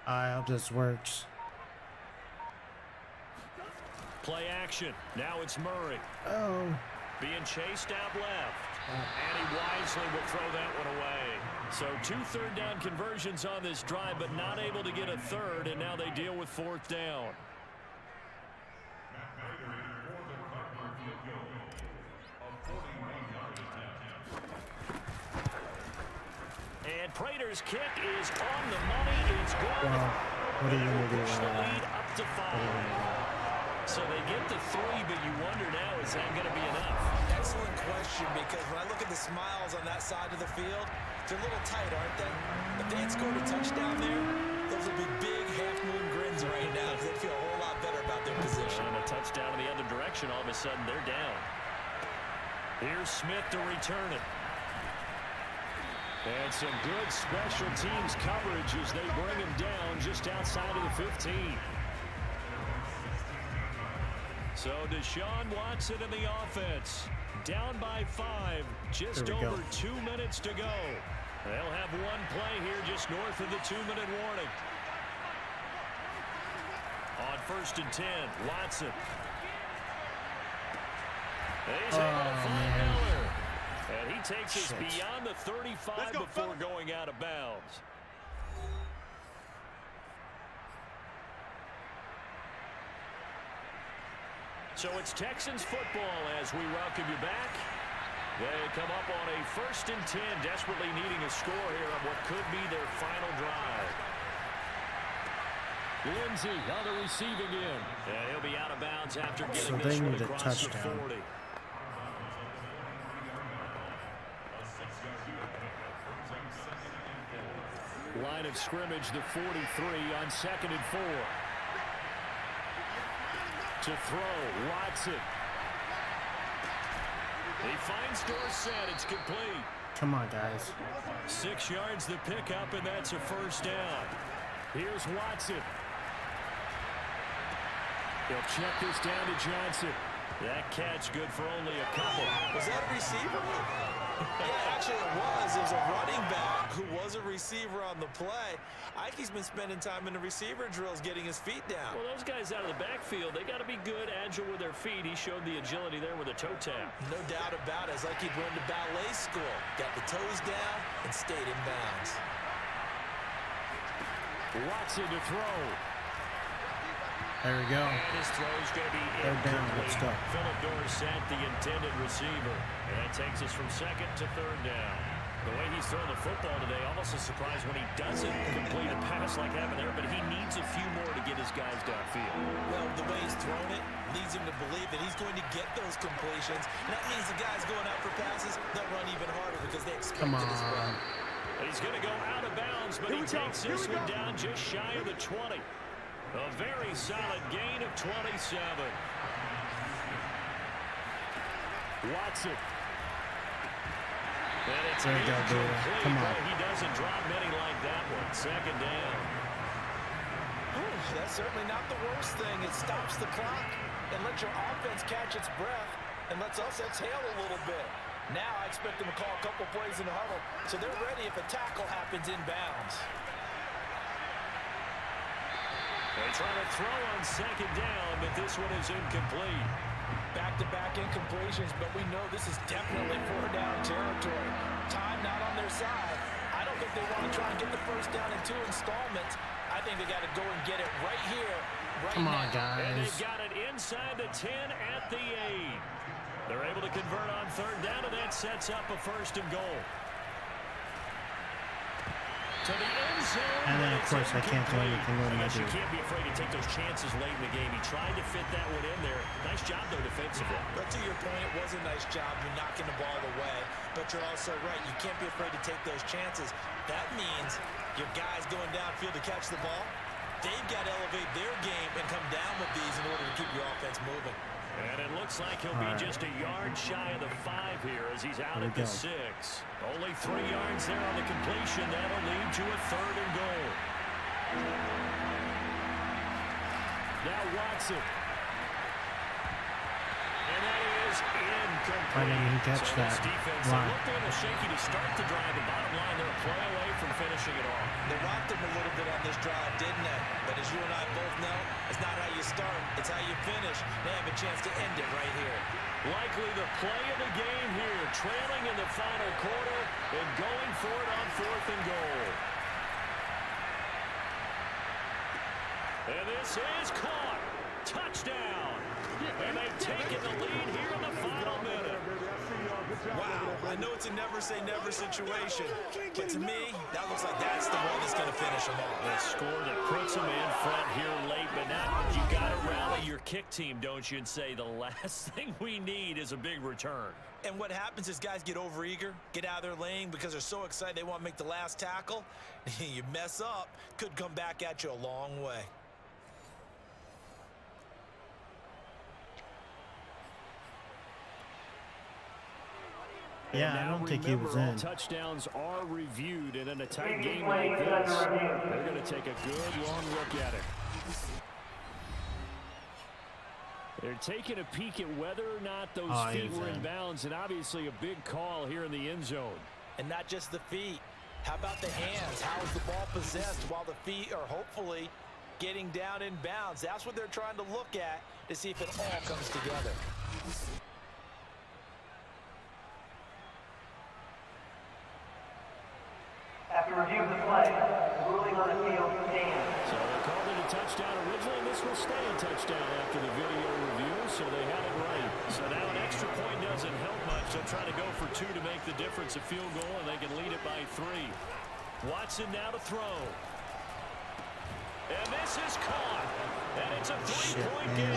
I hope this works. Play action. Now it's Murray. Oh. Being chased out left. And he wisely will throw that one away. So 2 3rd down conversions on this drive, but not able to get a 3rd, and now they deal with 4th down. And Prater's kick is on the money. It's good. Well, what are you going to do? Push the lead up to 5. So they get to 3, but you wonder now, is that going to be enough? Excellent question, because when I look at the smiles on that side of the field, they're a little tight, aren't they? If they had scored a touchdown there, those would be big half-moon grins right now because they'd feel a whole lot better about their position. And a touchdown in the other direction, all of a sudden they're down. Here's Smith to return it. And some good special teams coverage as they bring him down just outside of the 15. So Deshaun Watson in the offense. Down by 5. Just over 2 minutes to go. They'll have one play here just north of the 2-minute warning. On 1st and 10, Watson. He's able to find Miller. And he takes us beyond the 35 before going out of bounds. So it's Texans football as we welcome you back. They come up on a 1st and 10, desperately needing a score here on what could be their final drive. Lindsey on the receiving end. And he'll be out of bounds after getting this one across the 40. Line of scrimmage, the 43 on 2nd and 4. To throw, Watson. He finds Dorsett. It's complete. Come on, guys. 6 yards the pickup, and that's a 1st down. Here's Watson. He'll check this down to Johnson. That catch good for only a couple. Was that a receiver? Yeah, actually it was. It was a running back who was a receiver on the play. Ike's been spending time in the receiver drills getting his feet down. Well, those guys out of the backfield, they got to be good, agile with their feet. He showed the agility there with a toe tap. No doubt about it. It's like he'd run to ballet school. Got the toes down and stayed in bounds. Watson to throw. There we go. And his throw's going to be Third down. Let's go. Philip Dorsett, the intended receiver. And that takes us from second to third down. The way he's throwing the football today, almost a surprise when he doesn't complete a pass like happened there, but he needs a few more to get his guys downfield. Well, the way he's thrown it leads him to believe that he's going to get those completions. And that means the guys going out for passes, they'll run even harder because they expect it as well. He's going to go out of bounds, but he takes this one down just shy of the 20. A very solid gain of 27. Watson. And it's incomplete. Come on. He doesn't drop many like that one. Second down. That's certainly not the worst thing. It stops the clock and lets your offense catch its breath and lets us exhale a little bit. Now I expect them to call a couple plays in the huddle so they're ready if a tackle happens in bounds. They try to throw on second down, but this one is incomplete. Back-to-back incompletions, but we know this is definitely four-down territory. Time not on their side. I don't think they want to try and get the first down in 2 installments. I think they got to go and get it right here, right now. Come on, guys. And they've got it inside the 10 at the 8. They're able to convert on third down, and that sets up a first and goal. To the end zone. And then, of course, I can't do anything with my You can't be afraid to take those chances late in the game. He tried to fit that one in there. Nice job, though, defensively. But to your point, it was a nice job. You're knocking the ball away. But you're also right. You can't be afraid to take those chances. That means your guys going downfield to catch the ball, they've got to elevate their game and come down with these in order to keep your offense moving. And it looks like he'll be just a yard shy of the 5 here as he's out at the 6. Only 3 yards there on the completion. That'll lead to a third and goal. Now Watson. And that is incomplete. I didn't even catch that. Defense looked a little shaky to start the drive. The bottom line, they're a play away from finishing it off. They rocked him a little bit on this drive, didn't they? But as you and I both know, it's not how you start, it's how you finish. They have a chance to end it right here. Likely the play of the game here, trailing in the final quarter and going for it on 4th and goal. And this is caught. Touchdown. And they've taken the lead here in the final minute. Wow, I know it's a never-say-never situation, but to me, that looks like that's the one that's going to finish them off. A score that puts them in front here late, but now you got to rally your kick team, don't you, and say the last thing we need is a big return. And what happens is guys get overeager, get out of their lane because they're so excited they want to make the last tackle. You mess up, could come back at you a long way. Yeah, I don't think he was in. Touchdowns are reviewed, and in a tight game like this, they're going to take a good long look at it. They're taking a peek at whether or not those feet were in bounds, and obviously a big call here in the end zone. And not just the feet. How about the hands? How is the ball possessed while the feet are hopefully getting down in bounds? That's what they're trying to look at to see if it all comes together. After review of the play, the ruling on the field stands. So they called it a touchdown originally, and this will stay a touchdown after the video review, so they had it right. So now an extra point doesn't help much. They'll try to go for 2 to make the difference a field goal, and they can lead it by 3. Watson now to throw. And this is caught. And it's a 3-point game.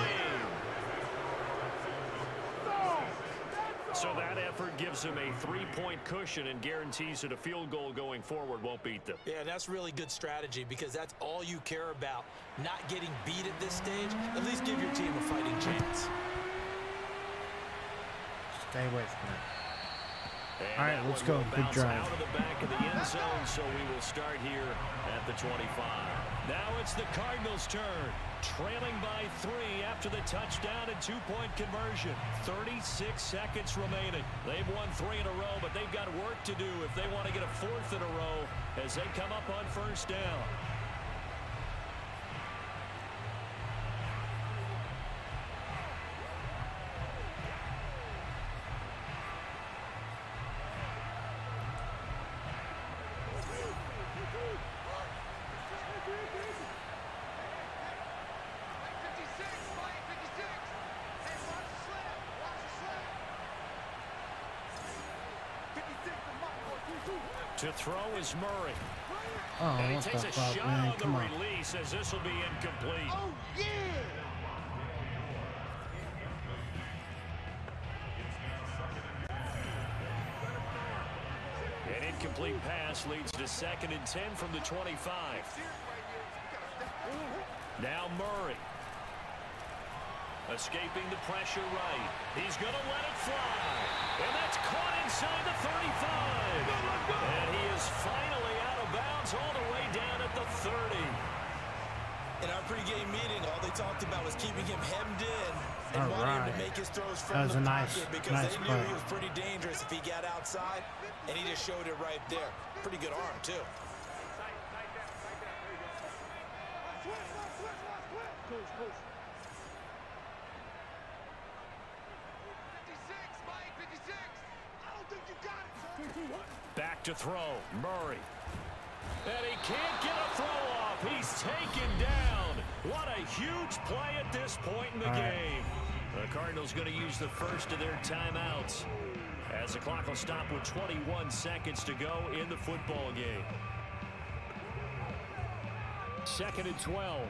So that effort gives him a 3-point cushion and guarantees that a field goal going forward won't beat them. Yeah, that's really good strategy because that's all you care about. Not getting beat at this stage. At least give your team a fighting chance. Stay away from it. And All right, that let's one go. will Big bounce drive. out of the back of the end zone, so we will start here at the 25. Now it's the Cardinals' turn, trailing by 3 after the touchdown and two-point conversion. 36 seconds remaining. They've won 3 in a row, but they've got work to do if they want to get a 4th in a row as they come up on first down. To throw is Murray. Oh, And he what takes the a fuck, shot man? on Come the on. release as this will be incomplete. Oh, yeah! An incomplete pass leads to 2nd and 10 from the 25. Now Murray. Escaping the pressure right. He's going to let it fly. And that's caught inside the 35. And he is finally out of bounds all the way down at the 30. In our pregame meeting, all they talked about was keeping him hemmed in and All wanting him right. to make his throws That from was the a nice- pocket because nice they knew play. he was pretty dangerous if he got outside, and he just showed it right there. Pretty good arm, too. Back to throw. Murray. And he can't get a throw off. He's taken down. What a huge play at this point in the game. The Cardinals going to use the first of their timeouts as the clock will stop with 21 seconds to go in the football game. 2nd and 12.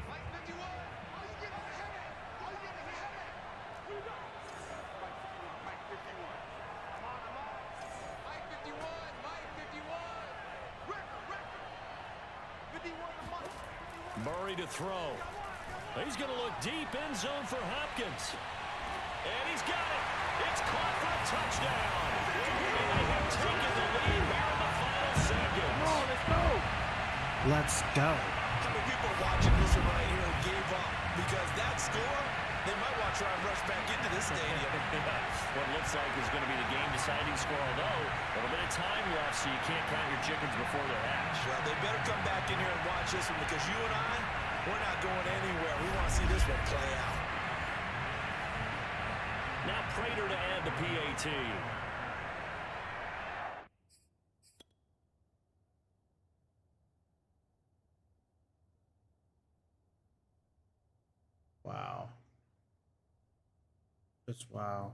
Murray to throw. He's going to look deep end zone for Hopkins. And he's got it. It's caught for a touchdown. And they have taken the lead here in the final seconds. Come on, let's go. Let's go. How many people are watching this one right here and gave up? Because that score, they might want to try and rush back into this stadium. What looks like is going to be the game-deciding score, although a little bit of time left, so you can't count your chickens before they're hatched. Well, they better come back in here and watch this one because you and I, we're not going anywhere. We want to see this one play out. Now Prater to add the PAT. Wow. Just wow.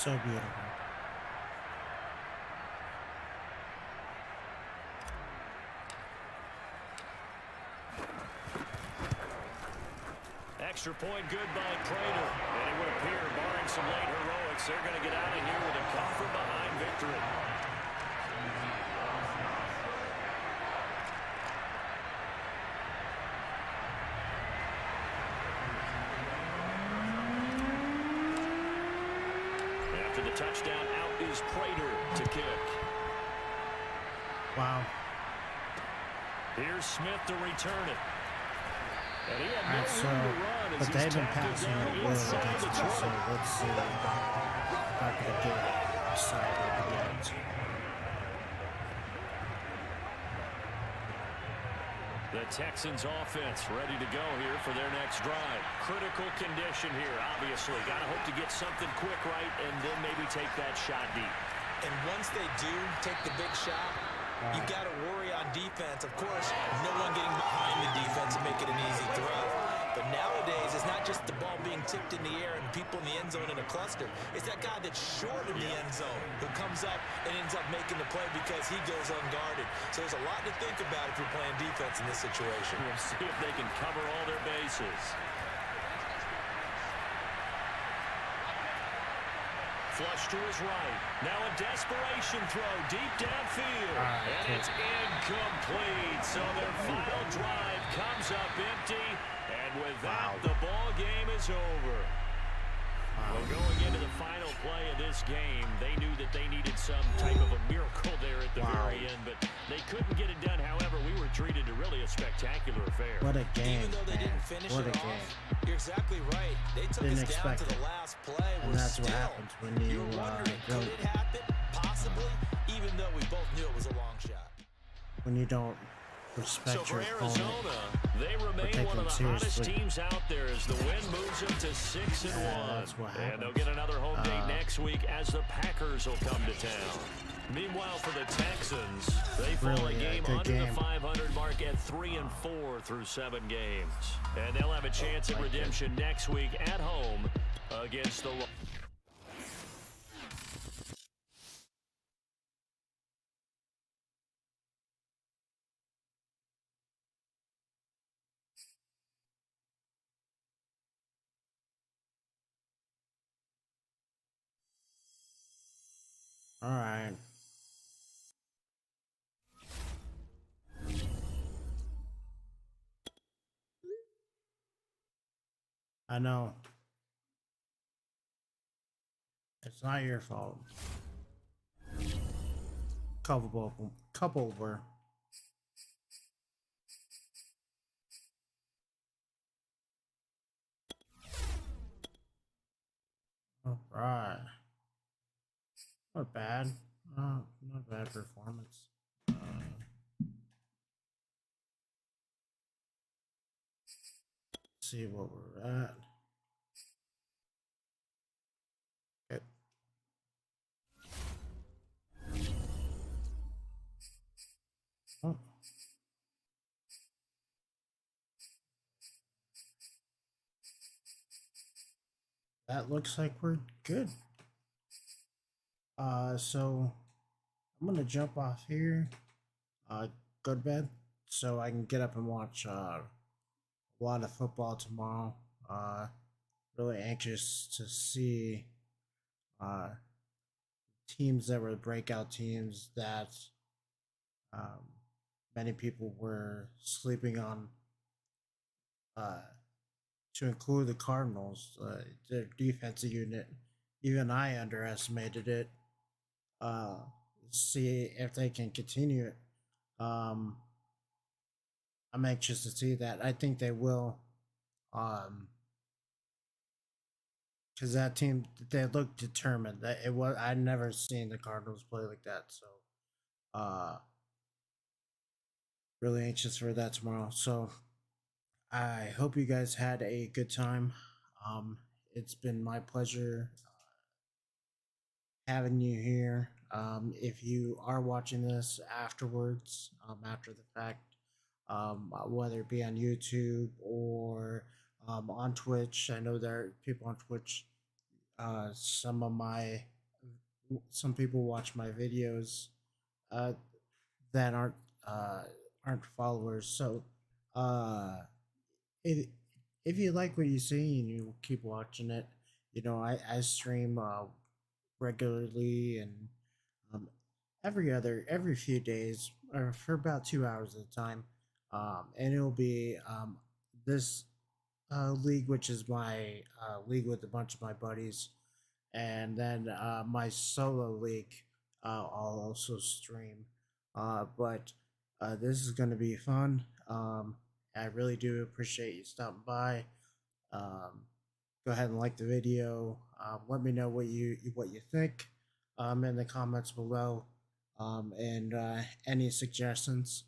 So beautiful. Extra point good by Prater. And it would appear, barring some late heroics, they're going to get out of here with a come-from-behind victory. After the touchdown, out is Prater to kick. Wow. Here's Smith to return it. And he had Alright, so, but they've been passing it well against us, so let's see if I can get excited yet. The Texans offense ready to go here for their next drive. Critical condition here, obviously. Got to hope to get something quick right and then maybe take that shot deep. And once they do take the big shot, you've got to worry on defense. Of course, no one getting behind the defense and make it an easy throw. But nowadays, it's not just the ball being tipped in the air and people in the end zone in a cluster. It's that guy that's short in the end zone who comes up and ends up making the play because he goes unguarded. So there's a lot to think about if you're playing defense in this situation. We'll see if they can cover all their bases. Flush to his right. Now a desperation throw deep downfield. And it's incomplete. So their final drive comes up empty. And with that, the ball game is over. Well, going into the final play of this game, they knew that they needed some type of a miracle there at the very end, but they couldn't get it done. However, we were treated to really a spectacular affair. What a game, Even though they didn't finish it off, you're exactly right. They took us down to the last play. And that's what happens when you you're wondering, could it happen? Possibly, even though we both knew it was a long shot. when you don't respect so for your Arizona, opponent. they remain one of the hottest teams out there as the win moves them to 6-1. That's what happens. And they'll get another home date next week as the Packers will come to town. Meanwhile, for the Texans, they fall a game under the 500 mark at 3-4 through 7 games. And they'll have a chance at redemption next week at home against the All right. I know. It's not your fault. Couple were. All right. Not bad. Not bad performance. See what we're at. Okay. Oh. That looks like we're good. So I'm gonna jump off here, go to bed, so I can get up and watch a lot of football tomorrow. Really anxious to see teams that were breakout teams that many people were sleeping on. To include the Cardinals, their defensive unit, even I underestimated it. See if they can continue it. I'm anxious to see that. I think they will. Because that team, they look determined. That it was. I'd never seen the Cardinals play like that. So, really anxious for that tomorrow. So, I hope you guys had a good time. It's been my pleasure having you here. If you are watching this afterwards, after the fact, whether it be on YouTube or on Twitch, I know there are people on Twitch. Some of my some people watch my videos uh, that aren't followers. So if if you like what you see and you keep watching it, I stream regularly and um, every few days or for about 2 hours at a time, and it'll be this league, which is my league with a bunch of my buddies, and then my solo league I'll also stream. But this is going to be fun. I really do appreciate you stopping by. Um, Go ahead and like the video. Let me know what you think in the comments below, and any suggestions.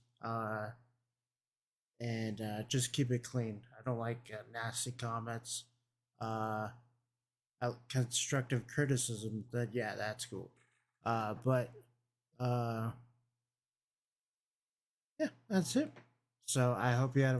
And just keep it clean. I don't like nasty comments. Uh, Constructive criticism. That's cool. But uh, yeah, that's it. So I hope you had a